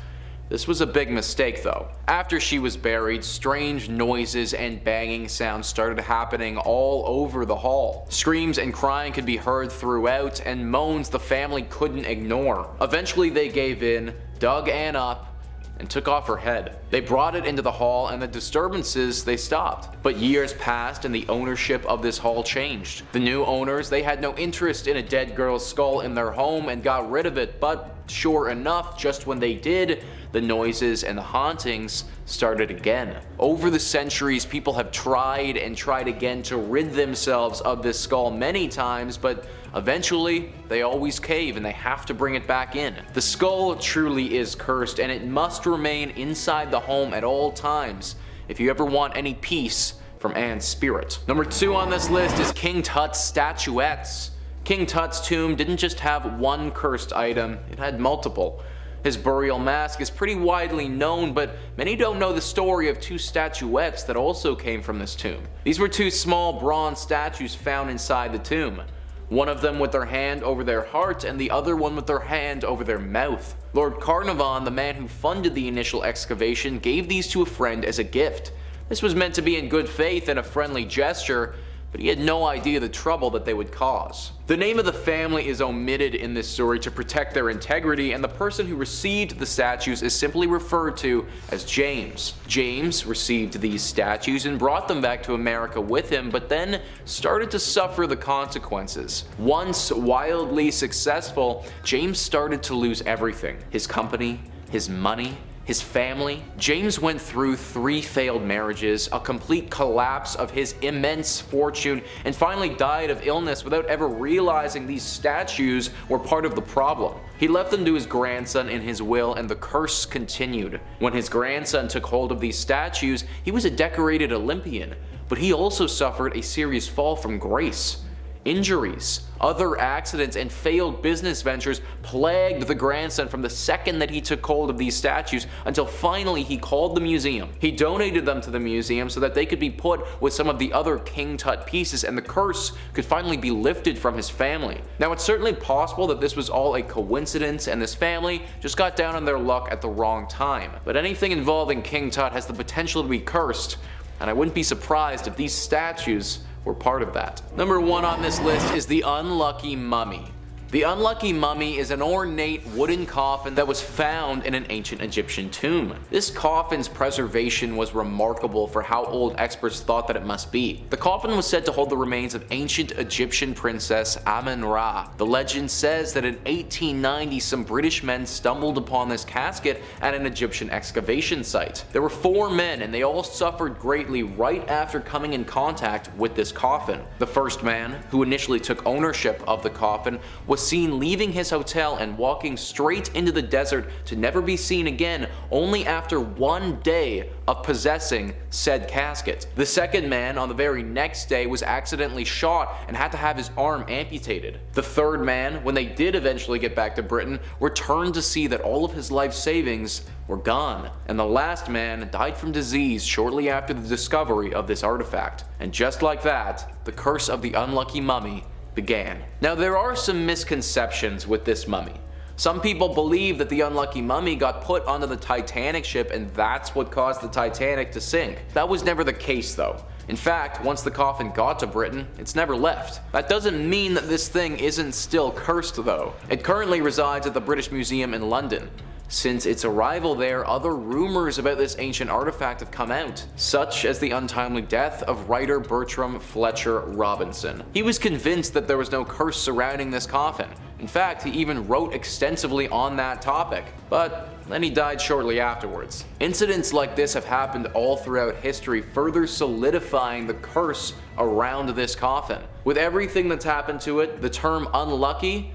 This was a big mistake though. After she was buried, strange noises and banging sounds started happening all over the hall. Screams and crying could be heard throughout, and moans the family couldn't ignore. Eventually they gave in, dug Anne up, and took off her head. They brought it into the hall and the disturbances, they stopped. But years passed and the ownership of this hall changed. The new owners, they had no interest in a dead girl's skull in their home and got rid of it, but sure enough, just when they did, the noises and the hauntings started again. Over the centuries, people have tried and tried again to rid themselves of this skull many times, but eventually they always cave and they have to bring it back in. The skull truly is cursed and it must remain inside the home at all times if you ever want any peace from Anne's spirit. Number 2 on this list is King Tut's statuettes. King Tut's tomb didn't just have one cursed item, it had multiple. His burial mask is pretty widely known, but many don't know the story of 2 statuettes that also came from this tomb. These were 2 small bronze statues found inside the tomb. One of them with their hand over their heart and the other one with their hand over their mouth. Lord Carnarvon, the man who funded the initial excavation, gave these to a friend as a gift. This was meant to be in good faith and a friendly gesture, but he had no idea the trouble that they would cause. The name of the family is omitted in this story to protect their integrity, and the person who received the statues is simply referred to as James. James received these statues and brought them back to America with him, but then started to suffer the consequences. Once wildly successful, James started to lose everything: his company, his money, his family. James went through 3 failed marriages, a complete collapse of his immense fortune, and finally died of illness without ever realizing these statues were part of the problem. He left them to his grandson in his will, and the curse continued. When his grandson took hold of these statues, he was a decorated Olympian, but he also suffered a serious fall from grace. Injuries, other accidents, and failed business ventures plagued the grandson from the second that he took hold of these statues until finally he called the museum. He donated them to the museum so that they could be put with some of the other King Tut pieces and the curse could finally be lifted from his family. Now, it's certainly possible that this was all a coincidence and this family just got down on their luck at the wrong time, but anything involving King Tut has the potential to be cursed, and I wouldn't be surprised if these statues were part of that. Number 1 on this list is the Unlucky Mummy. The Unlucky Mummy is an ornate wooden coffin that was found in an ancient Egyptian tomb. This coffin's preservation was remarkable for how old experts thought that it must be. The coffin was said to hold the remains of ancient Egyptian princess Amun-Ra. The legend says that in 1890 some British men stumbled upon this casket at an Egyptian excavation site. There were 4 men and they all suffered greatly right after coming in contact with this coffin. The first man, who initially took ownership of the coffin, was seen leaving his hotel and walking straight into the desert to never be seen again, only after 1 day of possessing said casket. The second man on the very next day was accidentally shot and had to have his arm amputated. The third man, when they did eventually get back to Britain, returned to see that all of his life savings were gone. And the last man died from disease shortly after the discovery of this artifact. And just like that, the curse of the Unlucky Mummy began. Now, there are some misconceptions with this mummy. Some people believe that the Unlucky Mummy got put onto the Titanic ship and that's what caused the Titanic to sink. That was never the case though. In fact, once the coffin got to Britain, it's never left. That doesn't mean that this thing isn't still cursed though. It currently resides at the British Museum in London. Since its arrival there, other rumors about this ancient artifact have come out, such as the untimely death of writer Bertram Fletcher Robinson. He was convinced that there was no curse surrounding this coffin. In fact, he even wrote extensively on that topic, but then he died shortly afterwards. Incidents like this have happened all throughout history, further solidifying the curse around this coffin. With everything that's happened to it, the term unlucky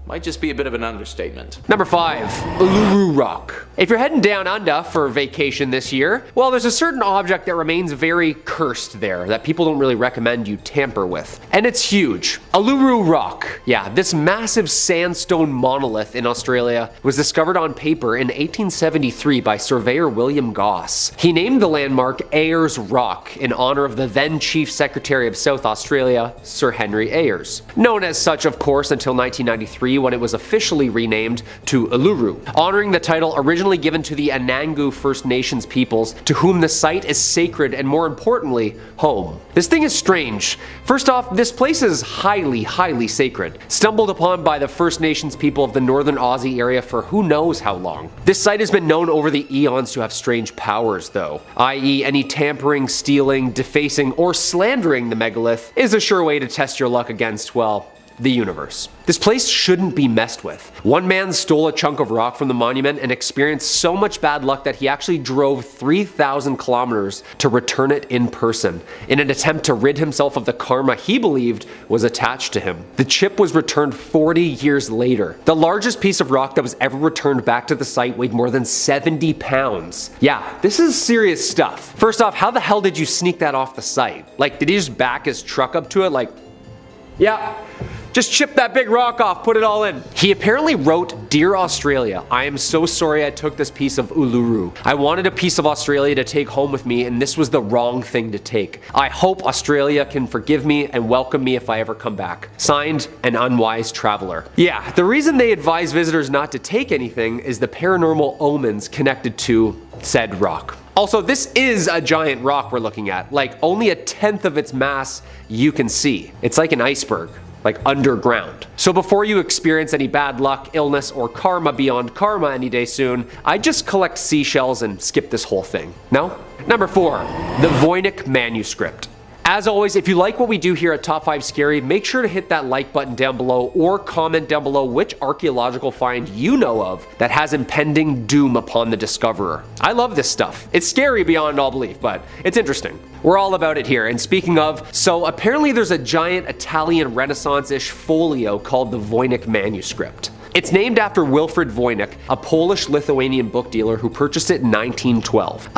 might just be a bit of an understatement. Number 5. Uluru Rock. If you're heading down under for vacation this year, well, there's a certain object that remains very cursed there that people don't really recommend you tamper with. And it's huge. Uluru Rock. Yeah, this massive sandstone monolith in Australia was discovered on paper in 1873 by surveyor William Goss. He named the landmark Ayers Rock in honor of the then Chief Secretary of South Australia, Sir Henry Ayers. Known as such, of course, until 1993, 1903 when it was officially renamed to Uluru, honoring the title originally given to the Anangu First Nations peoples, to whom the site is sacred and, more importantly, home. This thing is strange. First off, this place is highly sacred, stumbled upon by the First Nations people of the northern Aussie area for who knows how long. This site has been known over the eons to have strange powers though, i.e. any tampering, stealing, defacing, or slandering the megalith is a sure way to test your luck against, well, the universe. This place shouldn't be messed with. One man stole a chunk of rock from the monument and experienced so much bad luck that he actually drove 3,000 kilometers to return it in person, in an attempt to rid himself of the karma he believed was attached to him. The chip was returned 40 years later. The largest piece of rock that was ever returned back to the site weighed more than 70 pounds. Yeah, this is serious stuff. First off, how the hell did you sneak that off the site? Like, did he just back his truck up to it like, yeah, just chip that big rock off, put it all in. He apparently wrote, "Dear Australia, I am so sorry I took this piece of Uluru. I wanted a piece of Australia to take home with me, and this was the wrong thing to take. I hope Australia can forgive me and welcome me if I ever come back. Signed, an unwise traveler." Yeah, the reason they advise visitors not to take anything is the paranormal omens connected to said rock. Also, this is a giant rock we're looking at, like only a tenth of its mass you can see. It's like an iceberg, like underground. So before you experience any bad luck, illness, or karma beyond karma any day soon, I'd just collect seashells and skip this whole thing. No? Number 4, the Voynich Manuscript. As always, if you like what we do here at Top 5 Scary, make sure to hit that like button down below or comment down below which archaeological find you know of that has impending doom upon the discoverer. I love this stuff. It's scary beyond all belief, but it's interesting. We're all about it here. And speaking of, so apparently there's a giant Italian Renaissance-ish folio called the Voynich Manuscript. It's named after Wilfrid Voynich, a Polish-Lithuanian book dealer who purchased it in 1912.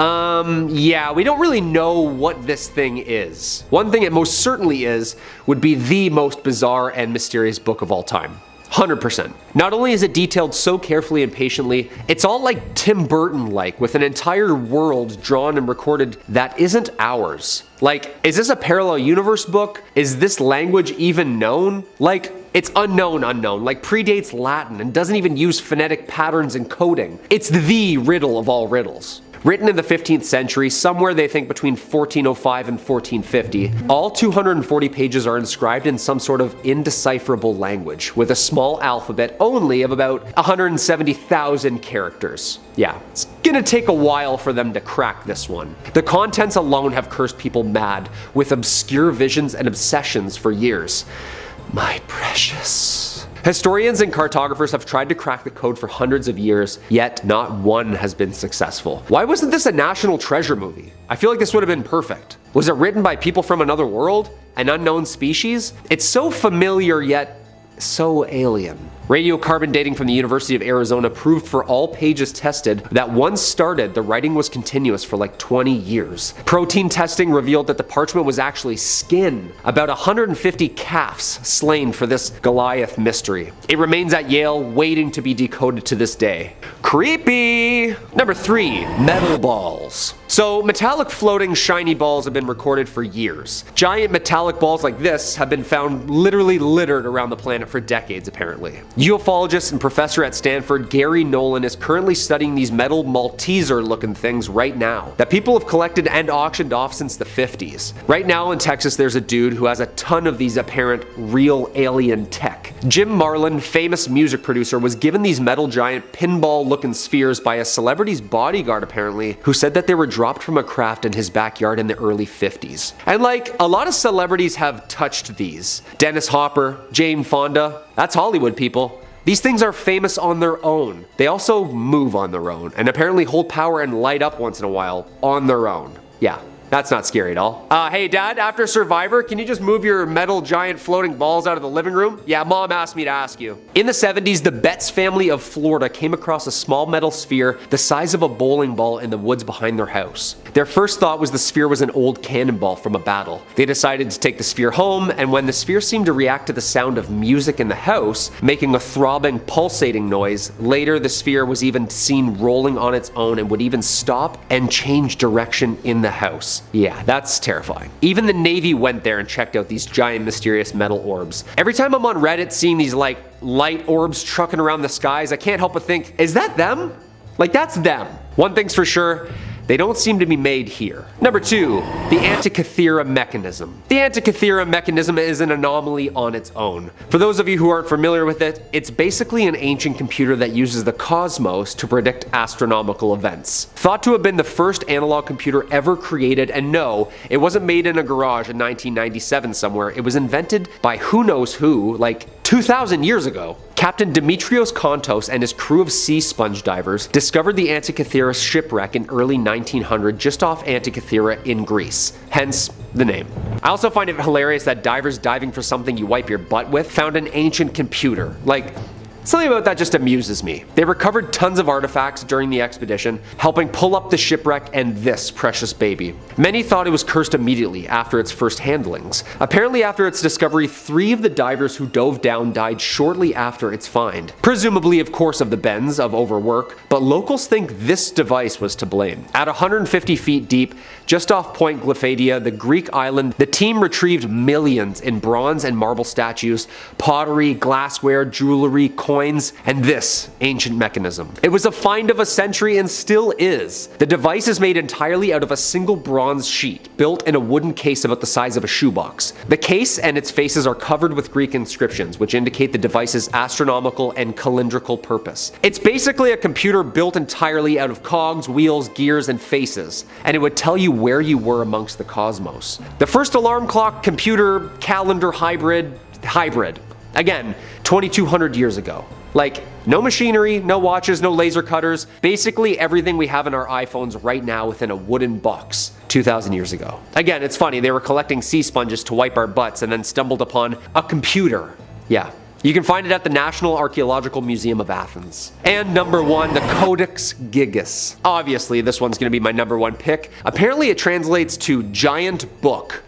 Yeah, we don't really know what this thing is. One thing it most certainly is would be the most bizarre and mysterious book of all time. 100%. Not only is it detailed so carefully and patiently, it's all like Tim Burton-like, with an entire world drawn and recorded that isn't ours. Like, is this a parallel universe book? Is this language even known? Like, it's unknown, like predates Latin and doesn't even use phonetic patterns and coding. It's the riddle of all riddles. Written in the 15th century, somewhere they think between 1405 and 1450, all 240 pages are inscribed in some sort of indecipherable language, with a small alphabet only of about 170,000 characters. Yeah, it's gonna take a while for them to crack this one. The contents alone have cursed people mad, with obscure visions and obsessions for years. My precious. Historians and cartographers have tried to crack the code for hundreds of years, yet not one has been successful. Why wasn't this a national treasure movie? I feel like this would have been perfect. Was it written by people from another world? An unknown species? It's so familiar yet so alien. Radiocarbon dating from the University of Arizona proved for all pages tested that once started, the writing was continuous for like 20 years. Protein testing revealed that the parchment was actually skin. About 150 calves slain for this Goliath mystery. It remains at Yale, waiting to be decoded to this day. Creepy! Number 3, metal balls. So, metallic floating shiny balls have been recorded for years. Giant metallic balls like this have been found literally littered around the planet for decades, apparently. Ufologist and professor at Stanford, Gary Nolan, is currently studying these metal Malteser-looking things right now that people have collected and auctioned off since the 50s. Right now in Texas, there's a dude who has a ton of these apparent real alien tech. Jim Marlin, famous music producer, was given these metal giant pinball-looking spheres by a celebrity's bodyguard, apparently, who said that they were dropped from a craft in his backyard in the early 50s. And like, a lot of celebrities have touched these. Dennis Hopper, Jane Fonda, that's Hollywood people. These things are famous on their own. They also move on their own, and apparently hold power and light up once in a while on their own. Yeah. That's not scary at all. Hey dad, after Survivor, can you just move your metal giant floating balls out of the living room? Yeah, mom asked me to ask you. In the 70s, the Betts family of Florida came across a small metal sphere the size of a bowling ball in the woods behind their house. Their first thought was the sphere was an old cannonball from a battle. They decided to take the sphere home, and when the sphere seemed to react to the sound of music in the house, making a throbbing, pulsating noise, later the sphere was even seen rolling on its own and would even stop and change direction in the house. Box. Yeah, that's terrifying. Even the Navy went there and checked out these giant mysterious metal orbs. Every time I'm on Reddit seeing these like light orbs trucking around the skies, I can't help but think, is that them? Like, that's them. One thing's for sure, they don't seem to be made here. Number 2, the Antikythera Mechanism. The Antikythera Mechanism is an anomaly on its own. For those of you who aren't familiar with it, it's basically an ancient computer that uses the cosmos to predict astronomical events. Thought to have been the first analog computer ever created, and no, it wasn't made in a garage in 1997 somewhere. It was invented by who knows who, like 2,000 years ago. Captain Dimitrios Kontos and his crew of sea sponge divers discovered the Antikythera shipwreck in early 1900 just off Antikythera in Greece, hence the name. I also find it hilarious that divers diving for something you wipe your butt with found an ancient computer. Like, something about that just amuses me. They recovered tons of artifacts during the expedition, helping pull up the shipwreck and this precious baby. Many thought it was cursed immediately after its first handlings. Apparently after its discovery, 3 of the divers who dove down died shortly after its find. Presumably, of course, of the bends, of overwork, but locals think this device was to blame. At 150 feet deep, just off Point Glyphadia, the Greek island, the team retrieved millions in bronze and marble statues, pottery, glassware, jewelry, coins, and this ancient mechanism. It was a find of a century and still is. The device is made entirely out of a single bronze sheet, built in a wooden case about the size of a shoebox. The case and its faces are covered with Greek inscriptions, which indicate the device's astronomical and calendrical purpose. It's basically a computer built entirely out of cogs, wheels, gears, and faces, and it would tell you where you were amongst the cosmos. The first alarm clock, computer, calendar hybrid. Again, 2200 years ago. Like, no machinery, no watches, no laser cutters, basically everything we have in our iPhones right now within a wooden box 2,000 years ago. Again, it's funny, they were collecting sea sponges to wipe our butts and then stumbled upon a computer. Yeah. You can find it at the National Archaeological Museum of Athens. And number 1, the Codex Gigas. Obviously, this one's gonna be my number 1 pick. Apparently it translates to giant book,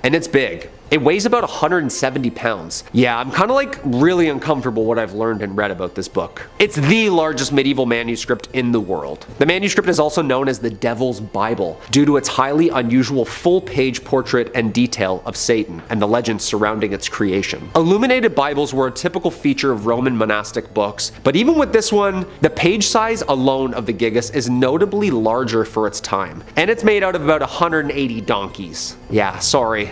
and it's big. It weighs about 170 pounds. Yeah, I'm kind of like really uncomfortable what I've learned and read about this book. It's the largest medieval manuscript in the world. The manuscript is also known as the Devil's Bible due to its highly unusual full-page portrait and detail of Satan and the legends surrounding its creation. Illuminated Bibles were a typical feature of Roman monastic books, but even with this one, the page size alone of the Gigas is notably larger for its time, and it's made out of about 180 donkeys. Yeah, sorry.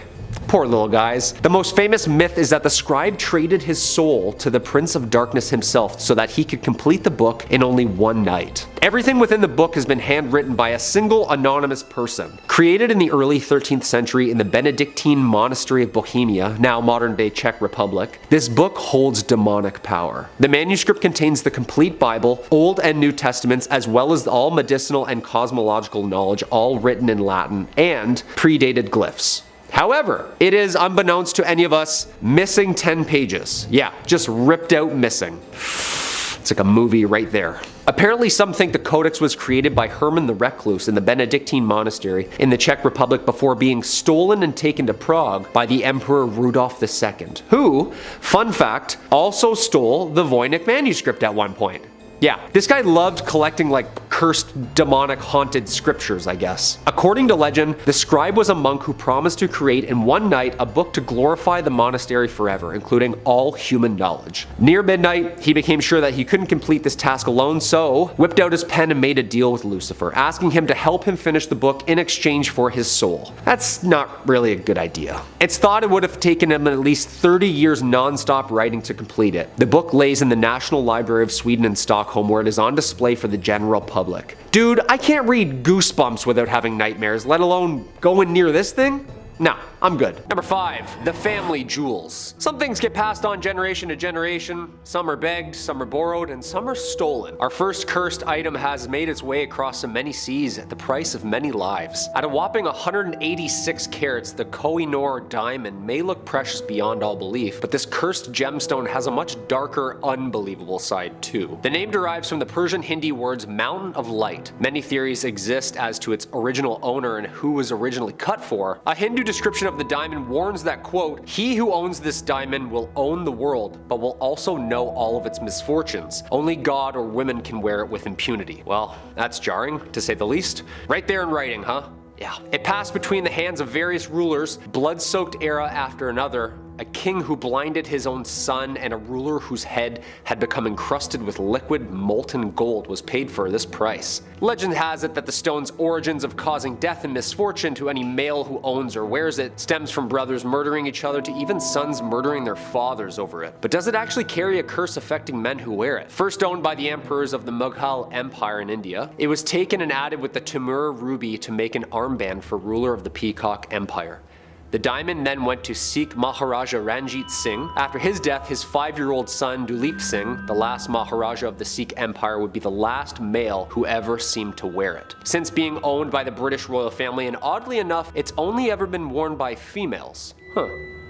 Poor little guys. The most famous myth is that the scribe traded his soul to the Prince of Darkness himself so that he could complete the book in only one night. Everything within the book has been handwritten by a single anonymous person. Created in the early 13th century in the Benedictine monastery of Bohemia, now modern-day Czech Republic, this book holds demonic power. The manuscript contains the complete Bible, Old and New Testaments, as well as all medicinal and cosmological knowledge, all written in Latin, and predated glyphs. However, it is, unbeknownst to any of us, missing 10 pages. Yeah, just ripped out missing. It's like a movie right there. Apparently some think the codex was created by Herman the Recluse in the Benedictine monastery in the Czech Republic before being stolen and taken to Prague by the Emperor Rudolf II, who, fun fact, also stole the Voynich Manuscript at one point. Yeah, this guy loved collecting like cursed, demonic, haunted scriptures, I guess. According to legend, the scribe was a monk who promised to create in one night a book to glorify the monastery forever, including all human knowledge. Near midnight, he became sure that he couldn't complete this task alone, so whipped out his pen and made a deal with Lucifer, asking him to help him finish the book in exchange for his soul. That's not really a good idea. It's thought it would have taken him at least 30 years non-stop writing to complete it. The book lays in the National Library of Sweden in Stockholm, where it is on display for the general public. Dude, I can't read Goosebumps without having nightmares, let alone going near this thing? Nah, I'm good. Number 5, the family jewels. Some things get passed on generation to generation. Some are begged, some are borrowed, and some are stolen. Our first cursed item has made its way across so many seas at the price of many lives. At a whopping 186 carats, the Koh-i-Noor Diamond may look precious beyond all belief, but this cursed gemstone has a much darker, unbelievable side too. The name derives from the Persian Hindi words Mountain of Light. Many theories exist as to its original owner and who was originally cut for. A Hindu description of the diamond warns that, quote, "He who owns this diamond will own the world, but will also know all of its misfortunes. Only God or women can wear it with impunity." Well, that's jarring, to say the least. Right there in writing, huh? Yeah. It passed between the hands of various rulers, blood-soaked era after another, a king who blinded his own son, and a ruler whose head had become encrusted with liquid molten gold was paid for this price. Legend has it that the stone's origins of causing death and misfortune to any male who owns or wears it stems from brothers murdering each other to even sons murdering their fathers over it. But does it actually carry a curse affecting men who wear it? First owned by the emperors of the Mughal Empire in India, it was taken and added with the Timur ruby to make an armband for ruler of the Peacock Empire. The diamond then went to Sikh Maharaja Ranjit Singh. After his death, his 5-year-old son Duleep Singh, the last Maharaja of the Sikh Empire, would be the last male who ever seemed to wear it. Since being owned by the British royal family, and oddly enough, it's only ever been worn by females.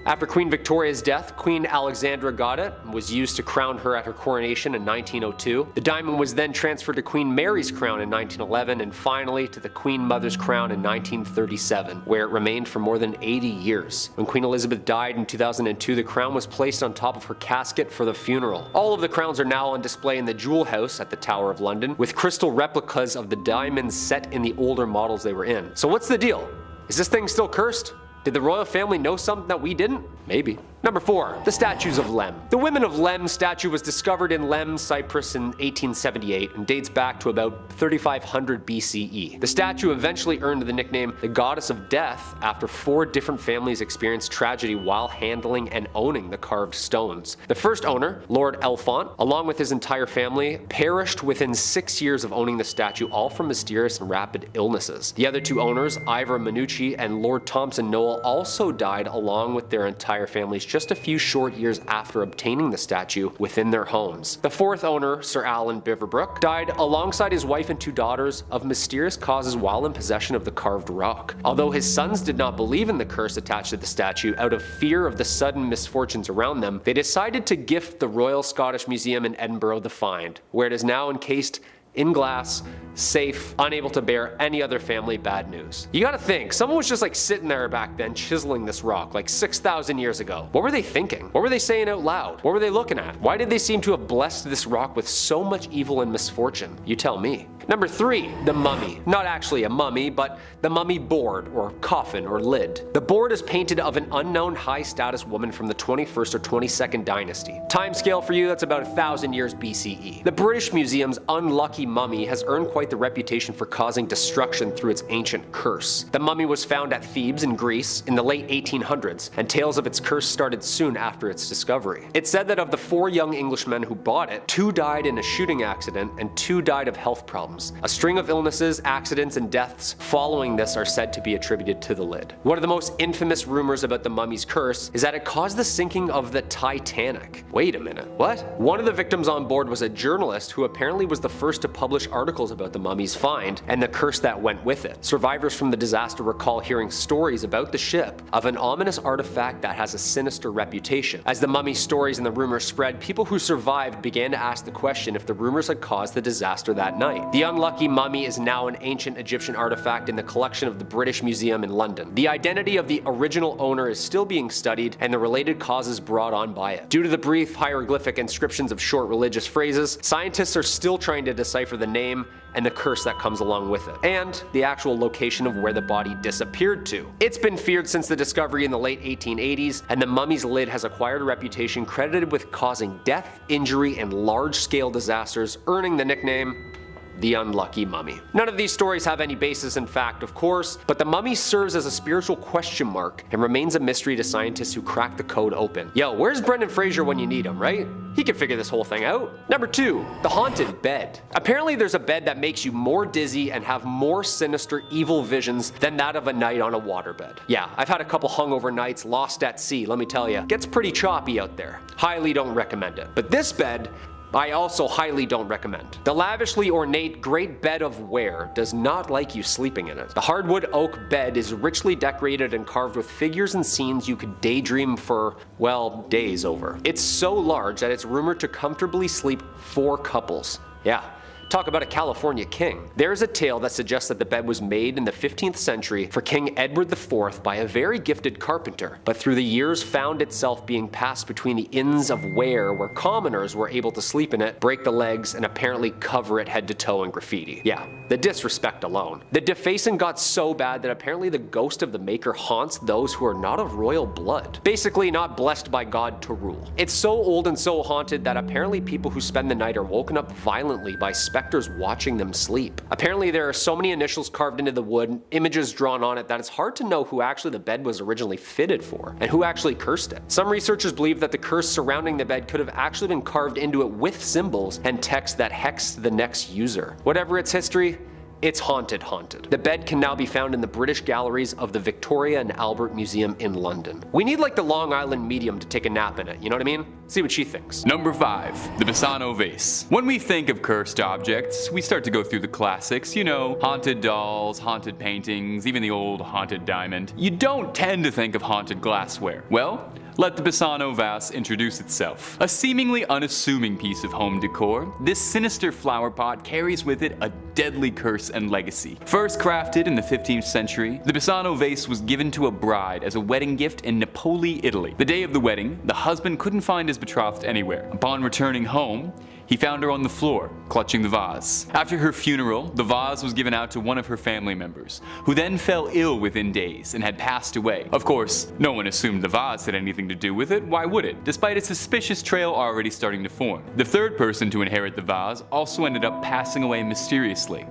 After Queen Victoria's death, Queen Alexandra got it and was used to crown her at her coronation in 1902. The diamond was then transferred to Queen Mary's crown in 1911 and finally to the Queen Mother's crown in 1937, where it remained for more than 80 years. When Queen Elizabeth died in 2002, the crown was placed on top of her casket for the funeral. All of the crowns are now on display in the Jewel House at the Tower of London, with crystal replicas of the diamonds set in the older models they were in. So what's the deal? Is this thing still cursed? Did the royal family know something that we didn't? Maybe. Number 4. The Statues of Lemb. The Woman of Lemb statue was discovered in Lemb, Cyprus in 1878 and dates back to about 3500 BCE. The statue eventually earned the nickname the Goddess of Death after 4 different families experienced tragedy while handling and owning the carved stones. The first owner, Lord Elfont, along with his entire family, perished within 6 years of owning the statue, all from mysterious and rapid illnesses. The other 2 owners, Ivor Minucci and Lord Thompson Noel, also died along with their entire families just a few short years after obtaining the statue within their homes. The 4th owner, Sir Alan Beaverbrook, died alongside his wife and 2 daughters of mysterious causes while in possession of the carved rock. Although his sons did not believe in the curse attached to the statue, out of fear of the sudden misfortunes around them, they decided to gift the Royal Scottish Museum in Edinburgh the find, where it is now encased in glass, safe, unable to bear any other family bad news. You gotta think, someone was just like sitting there back then chiseling this rock like 6,000 years ago. What were they thinking? What were they saying out loud? What were they looking at? Why did they seem to have blessed this rock with so much evil and misfortune? You tell me. Number 3, the mummy. Not actually a mummy, but the mummy board, or coffin, or lid. The board is painted of an unknown high-status woman from the 21st or 22nd dynasty. Timescale for you, that's about 1,000 years BCE. The British Museum's unlucky mummy has earned quite the reputation for causing destruction through its ancient curse. The mummy was found at Thebes in Greece in the late 1800s, and tales of its curse started soon after its discovery. It's said that of the 4 young Englishmen who bought it, 2 died in a shooting accident and 2 died of health problems. A string of illnesses, accidents, and deaths following this are said to be attributed to the lid. One of the most infamous rumors about the mummy's curse is that it caused the sinking of the Titanic. Wait a minute, what? One of the victims on board was a journalist who apparently was the first to publish articles about the mummy's find and the curse that went with it. Survivors from the disaster recall hearing stories about the ship of an ominous artifact that has a sinister reputation. As the mummy stories and the rumors spread, people who survived began to ask the question if the rumors had caused the disaster that night. The unlucky mummy is now an ancient Egyptian artifact in the collection of the British Museum in London. The identity of the original owner is still being studied and the related causes brought on by it. Due to the brief hieroglyphic inscriptions of short religious phrases, scientists are still trying to decipher the name and the curse that comes along with it, and the actual location of where the body disappeared to. It's been feared since the discovery in the late 1880s, and the mummy's lid has acquired a reputation credited with causing death, injury, and large-scale disasters, earning the nickname the unlucky mummy. None of these stories have any basis in fact, of course, but the mummy serves as a spiritual question mark and remains a mystery to scientists who crack the code open. Yo, where's Brendan Fraser when you need him, right? He can figure this whole thing out. Number 2, the haunted bed. Apparently there's a bed that makes you more dizzy and have more sinister, evil visions than that of a night on a waterbed. Yeah, I've had a couple hungover nights lost at sea, let me tell you. Gets pretty choppy out there. Highly don't recommend it. But this bed, I also highly don't recommend. The lavishly ornate Great Bed of Ware does not like you sleeping in it. The hardwood oak bed is richly decorated and carved with figures and scenes you could daydream for, well, days over. It's so large that it's rumored to comfortably sleep 4 couples. Yeah. Talk about a California king. There's a tale that suggests that the bed was made in the 15th century for King Edward IV by a very gifted carpenter, but through the years found itself being passed between the Inns of Ware, where commoners were able to sleep in it, break the legs, and apparently cover it head to toe in graffiti. Yeah, the disrespect alone. The defacing got so bad that apparently the ghost of the maker haunts those who are not of royal blood. Basically not blessed by God to rule. It's so old and so haunted that apparently people who spend the night are woken up violently by specters watching them sleep. Apparently there are so many initials carved into the wood, images drawn on it, that it's hard to know who actually the bed was originally fitted for, and who actually cursed it. Some researchers believe that the curse surrounding the bed could have actually been carved into it with symbols and text that hexed the next user. Whatever its history, it's haunted. The bed can now be found in the British galleries of the Victoria and Albert Museum in London. We need like the Long Island medium to take a nap in it, you know what I mean? See what she thinks. Number 5. The Basano Vase. When we think of cursed objects, we start to go through the classics, you know, haunted dolls, haunted paintings, even the old Haunted Diamond. You don't tend to think of haunted glassware. Well, let the Basano Vase introduce itself. A seemingly unassuming piece of home decor, this sinister flower pot carries with it a deadly curse and legacy. First crafted in the 15th century, the Basano Vase was given to a bride as a wedding gift in Napoli, Italy. The day of the wedding, the husband couldn't find his betrothed anywhere. Upon returning home, he found her on the floor, clutching the vase. After her funeral, the vase was given out to one of her family members, who then fell ill within days and had passed away. Of course, no one assumed the vase had anything to do with it, why would it? Despite a suspicious trail already starting to form. The third person to inherit the vase also ended up passing away mysteriously.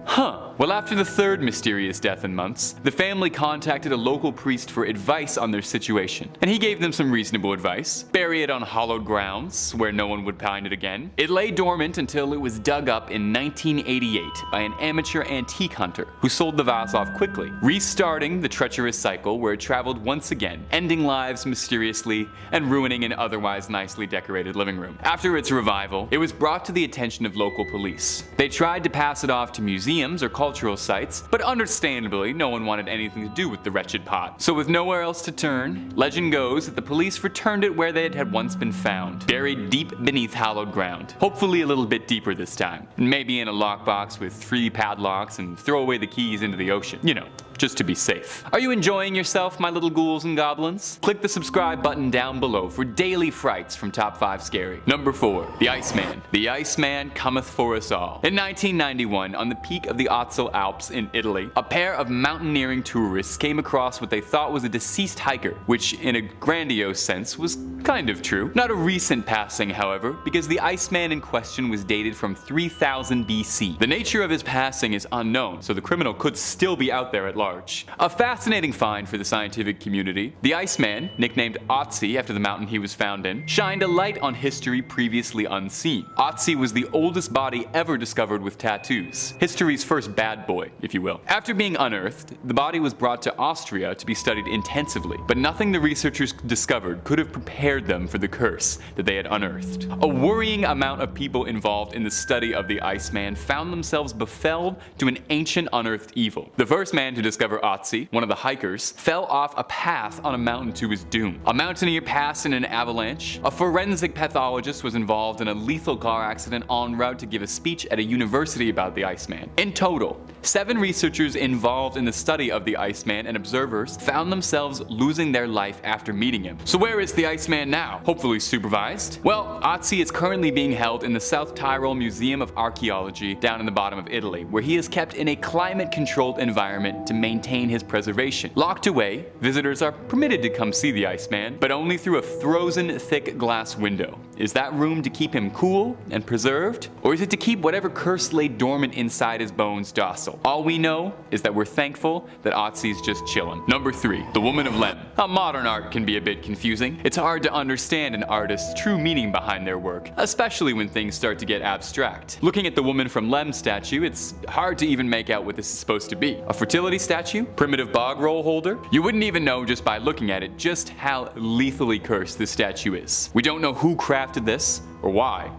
Well, after the third mysterious death in months, the family contacted a local priest for advice on their situation, and he gave them some reasonable advice. Bury it on hallowed grounds, where no one would find it again. It lay dormant until it was dug up in 1988 by an amateur antique hunter, who sold the vase off quickly, restarting the treacherous cycle where it traveled once again, ending lives mysteriously and ruining an otherwise nicely decorated living room. After its revival, it was brought to the attention of local police. They tried to pass it off to museums or cultural sites, but understandably, no one wanted anything to do with the wretched pot. So with nowhere else to turn, legend goes that the police returned it where they had once been found, buried deep beneath hallowed ground. Hopefully a little bit deeper this time, and maybe in a lockbox with 3 padlocks and throw away the keys into the ocean. You know, just to be safe. Are you enjoying yourself, my little ghouls and goblins? Click the subscribe button down below for daily frights from Top 5 Scary. Number 4. The Iceman. The Iceman cometh for us all. In 1991, on the peak of the Otzi Alps in Italy, a pair of mountaineering tourists came across what they thought was a deceased hiker, which in a grandiose sense was kind of true. Not a recent passing, however, because the Iceman in question was dated from 3000 BC. The nature of his passing is unknown, so the criminal could still be out there at large. A fascinating find for the scientific community. The Iceman, nicknamed Otzi after the mountain he was found in, shined a light on history previously unseen. Otzi was the oldest body ever discovered with tattoos. History's first bad boy, if you will. After being unearthed, the body was brought to Austria to be studied intensively, but nothing the researchers discovered could have prepared them for the curse that they had unearthed. A worrying amount of people involved in the study of the Iceman found themselves befelled to an ancient unearthed evil. The first man to discover Otzi, one of the hikers, fell off a path on a mountain to his doom. A mountaineer passed in an avalanche. A forensic pathologist was involved in a lethal car accident en route to give a speech at a university about the Iceman. In total, 7 researchers involved in the study of the Iceman and observers found themselves losing their life after meeting him. So where is the Iceman now? Hopefully supervised? Well, Otzi is currently being held in the South Tyrol Museum of Archaeology down in the bottom of Italy, where he is kept in a climate-controlled environment to maintain his preservation. Locked away, visitors are permitted to come see the Iceman, but only through a frozen thick glass window. Is that room to keep him cool and preserved? Or is it to keep whatever curse lay dormant inside his bones docile? All we know is that we're thankful that Otzi's just chillin'. Number 3. The Woman of Lemb. Modern art can be a bit confusing. It's hard to understand an artist's true meaning behind their work, especially when things start to get abstract. Looking at the Woman from Lemb statue, it's hard to even make out what this is supposed to be. A fertility statue? Primitive bog roll holder? You wouldn't even know just by looking at it just how lethally cursed this statue is. We don't know who crafted this or why,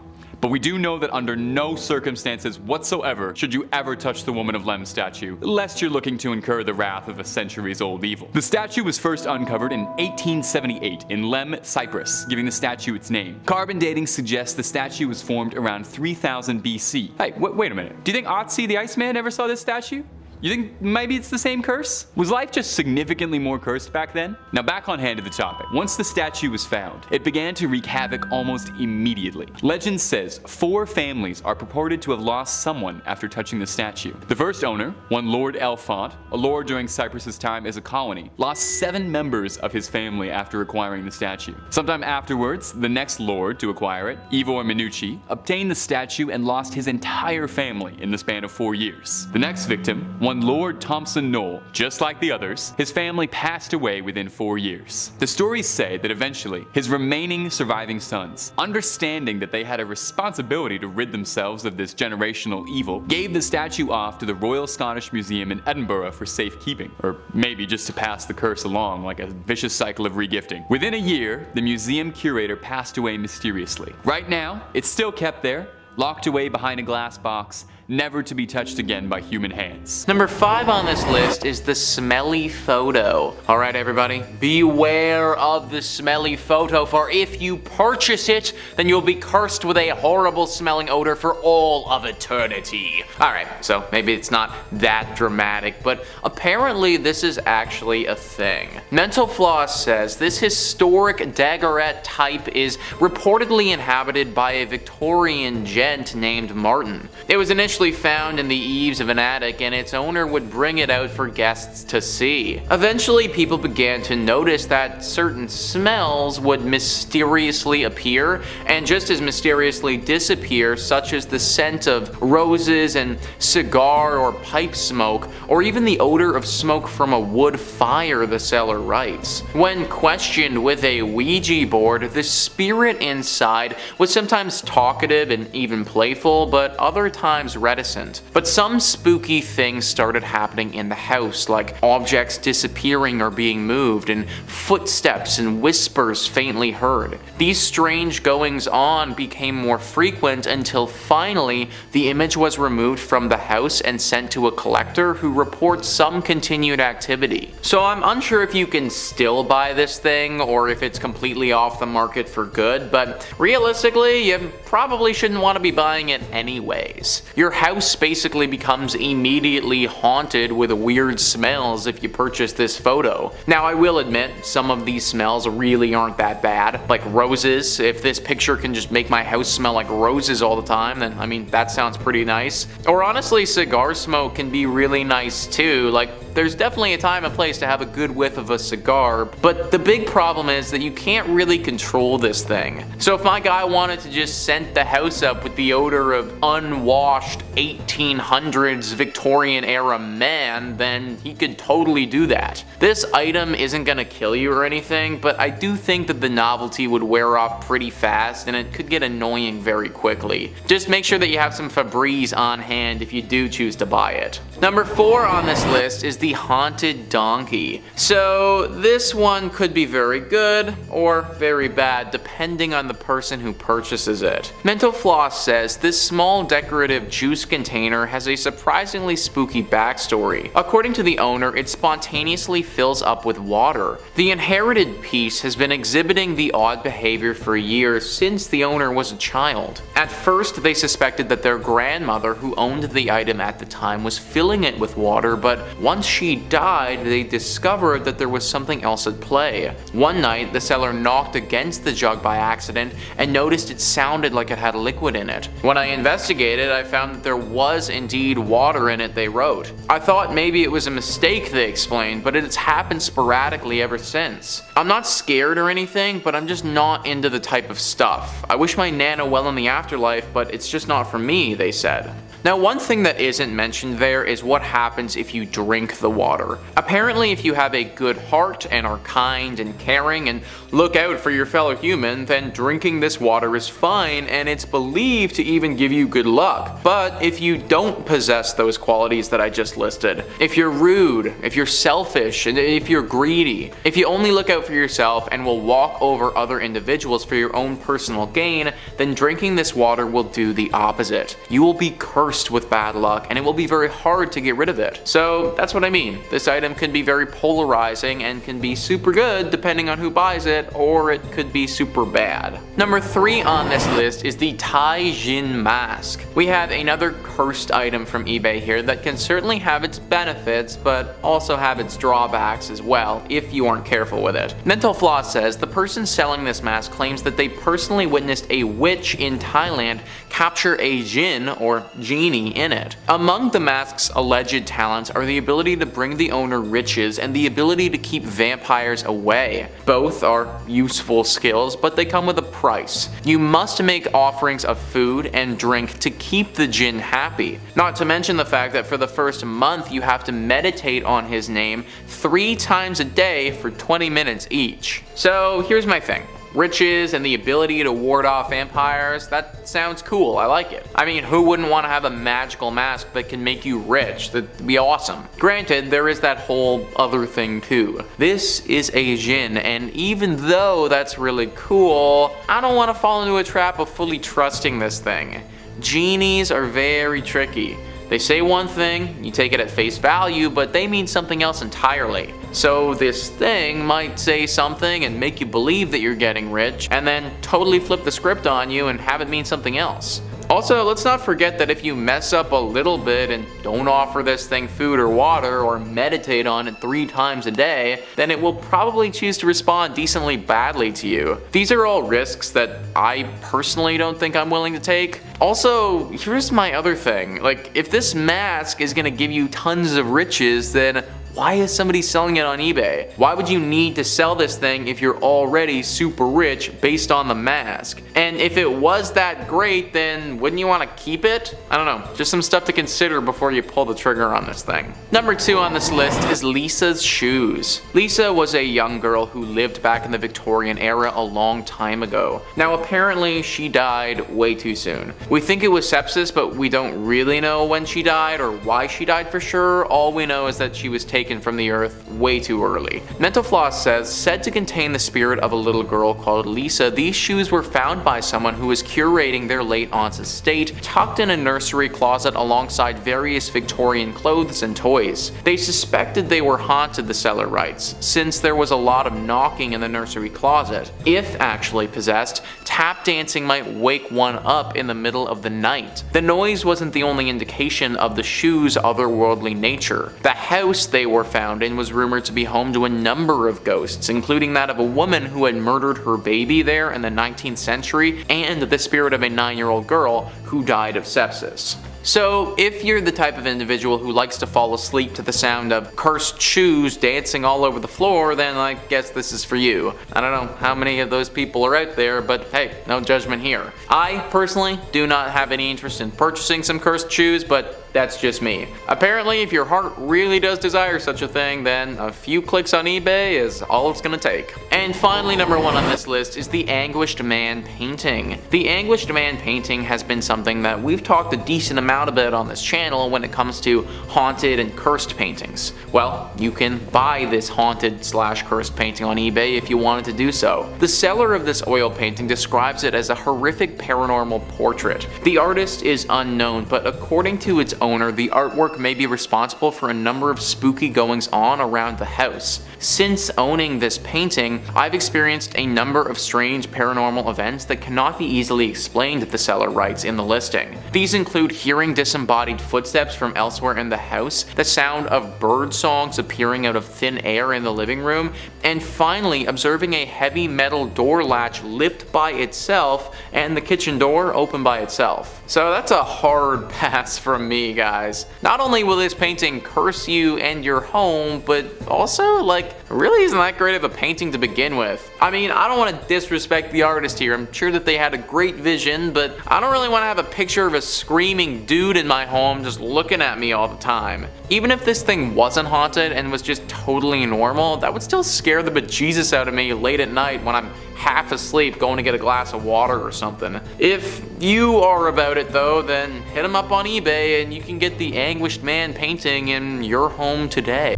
But we do know that under no circumstances whatsoever should you ever touch the Woman of Lemb statue, lest you're looking to incur the wrath of a centuries-old evil. The statue was first uncovered in 1878 in Lemb, Cyprus, giving the statue its name. Carbon dating suggests the statue was formed around 3000 BC. Hey, wait a minute. Do you think Otzi the Iceman ever saw this statue? You think maybe it's the same curse? Was life just significantly more cursed back then? Now back on hand to the topic. Once the statue was found, it began to wreak havoc almost immediately. Legend says 4 families are purported to have lost someone after touching the statue. The first owner, one Lord Elfont, a lord during Cyprus's time as a colony, lost 7 members of his family after acquiring the statue. Sometime afterwards, the next lord to acquire it, Ivor Minucci, obtained the statue and lost his entire family in the span of 4 years. The next victim, one Lord Thompson Knoll, just like the others, his family passed away within 4 years. The stories say that eventually, his remaining surviving sons, understanding that they had a responsibility to rid themselves of this generational evil, gave the statue off to the Royal Scottish Museum in Edinburgh for safekeeping, or maybe just to pass the curse along like a vicious cycle of regifting. Within a year, the museum curator passed away mysteriously. Right now, it's still kept there, locked away behind a glass box, never to be touched again by human hands. Number 5 on this list is the smelly photo. Alright everybody, beware of the smelly photo, for if you purchase it, then you'll be cursed with a horrible smelling odor for all of eternity. Alright, so maybe it's not that dramatic, but apparently this is actually a thing. Mental Floss says this historic daggerette type is reportedly inhabited by a Victorian gent named Martin. It was initially found in the eaves of an attic, and its owner would bring it out for guests to see. Eventually, people began to notice that certain smells would mysteriously appear and just as mysteriously disappear, such as the scent of roses and cigar or pipe smoke, or even the odor of smoke from a wood fire, the seller writes. When questioned with a Ouija board, the spirit inside was sometimes talkative and even playful, but other times reticent. But some spooky things started happening in the house, like objects disappearing or being moved, and footsteps and whispers faintly heard. These strange goings on became more frequent until finally the image was removed from the house and sent to a collector who reports some continued activity. So I'm unsure if you can still buy this thing or if it's completely off the market for good, but realistically you probably shouldn't want to be buying it anyways. Your house basically becomes immediately haunted with weird smells if you purchase this photo. Now I will admit, some of these smells really aren't that bad, like roses. If this picture can just make my house smell like roses all the time, then I mean that sounds pretty nice. Or honestly, cigar smoke can be really nice too. Like there's definitely a time and place to have a good whiff of a cigar, but the big problem is that you can't really control this thing. So if my guy wanted to just scent the house up with the odor of unwashed 1800s Victorian era man, then he could totally do that. This item isn't gonna kill you or anything, but I do think that the novelty would wear off pretty fast and it could get annoying very quickly. Just make sure that you have some Febreze on hand if you do choose to buy it. Number 4 on this list is the Haunted Donkey. So this one could be very good or very bad depending on the person who purchases it. Mental Floss says this small decorative juice container has a surprisingly spooky backstory. According to the owner, it spontaneously fills up with water. The inherited piece has been exhibiting the odd behavior for years since the owner was a child. At first, they suspected that their grandmother, who owned the item at the time, was filling it with water, but once she died, they discovered that there was something else at play. One night, the seller knocked against the jug by accident and noticed it sounded like it had liquid in it. When I investigated, I found that there was indeed water in it, they wrote. I thought maybe it was a mistake, they explained, but it's happened sporadically ever since. I'm not scared or anything, but I'm just not into the type of stuff. I wish my Nana well in the afterlife, but it's just not for me, they said. Now, one thing that isn't mentioned there is what happens if you drink the water. Apparently, if you have a good heart and are kind and caring and look out for your fellow human, then drinking this water is fine, and it's believed to even give you good luck. But if you don't possess those qualities that I just listed, if you're rude, if you're selfish, and if you're greedy, if you only look out for yourself and will walk over other individuals for your own personal gain, then drinking this water will do the opposite. You will be cursed with bad luck, and it will be very hard to get rid of it. So that's what I mean. This item can be very polarizing and can be super good depending on who buys it, or it could be super bad. Number 3 on this list is the Tai Jin Mask. We have another cursed item from eBay here that can certainly have its benefits, but also have its drawbacks as well if you aren't careful with it. Mental Floss says the person selling this mask claims that they personally witnessed a witch in Thailand capture a jinn or genie in it. Among the mask's alleged talents are the ability to bring the owner riches and the ability to keep vampires away. Both are useful skills, but they come with a price. You must make offerings of food and drink to keep the jinn happy. Not to mention the fact that for the first month you have to meditate on his name 3 times a day for 20 minutes each. So here's my thing. Riches and the ability to ward off vampires, that sounds cool, I like it. I mean, who wouldn't want to have a magical mask that can make you rich? That'd be awesome. Granted, there is that whole other thing too. This is a jinn, and even though that's really cool, I don't want to fall into a trap of fully trusting this thing. Genies are very tricky. They say one thing, you take it at face value, but they mean something else entirely. So this thing might say something and make you believe that you're getting rich, and then totally flip the script on you and have it mean something else. Also, let's not forget that if you mess up a little bit and don't offer this thing food or water or meditate on it 3 times a day, then it will probably choose to respond decently badly to you. These are all risks that I personally don't think I'm willing to take. Also, here's my other thing. Like, if this mask is gonna give you tons of riches, then why is somebody selling it on eBay? Why would you need to sell this thing if you're already super rich based on the mask? And if it was that great, then wouldn't you want to keep it? I don't know, just some stuff to consider before you pull the trigger on this thing. Number 2 on this list is Lisa's shoes. Lisa was a young girl who lived back in the Victorian era a long time ago. Now apparently she died way too soon. We think it was sepsis, but we don't really know when she died or why she died for sure. All we know is that she was taken from the earth way too early. Mental Floss says, said to contain the spirit of a little girl called Lisa, these shoes were found by someone who was curating their late aunt's estate, tucked in a nursery closet alongside various Victorian clothes and toys. They suspected they were haunted, the seller writes, since there was a lot of knocking in the nursery closet. If actually possessed, tap dancing might wake one up in the middle of the night. The noise wasn't the only indication of the shoes' otherworldly nature. The house they were found in was rumored to be home to a number of ghosts, including that of a woman who had murdered her baby there in the 19th century, and the spirit of a 9-year-old girl who died of sepsis. So if you're the type of individual who likes to fall asleep to the sound of cursed shoes dancing all over the floor, then I guess this is for you. I don't know how many of those people are out there, but hey, no judgment here. I personally do not have any interest in purchasing some cursed shoes, but that's just me. Apparently, if your heart really does desire such a thing, then a few clicks on eBay is all it's gonna take. And finally, number 1 on this list is the Anguished Man painting. The Anguished Man painting has been something that we've talked a decent amount about on this channel when it comes to haunted and cursed paintings. Well, you can buy this haunted/cursed painting on eBay if you wanted to do so. The seller of this oil painting describes it as a horrific paranormal portrait. The artist is unknown, but according to its owner, the artwork may be responsible for a number of spooky goings on around the house. Since owning this painting, I've experienced a number of strange paranormal events that cannot be easily explained, the seller writes in the listing. These include hearing disembodied footsteps from elsewhere in the house, the sound of bird songs appearing out of thin air in the living room, And finally, observing a heavy metal door latch lift by itself and the kitchen door open by itself. So that's a hard pass from me, guys. Not only will this painting curse you and your home, but also, like, really isn't that great of a painting to begin with. I mean, I don't want to disrespect the artist here. I'm sure that they had a great vision, but I don't really want to have a picture of a screaming dude in my home just looking at me all the time. Even if this thing wasn't haunted and was just totally normal, that would still scare the bejesus out of me late at night when I'm half asleep going to get a glass of water or something. If you are about it though, then hit them up on eBay and you can get the Anguished Man painting in your home today.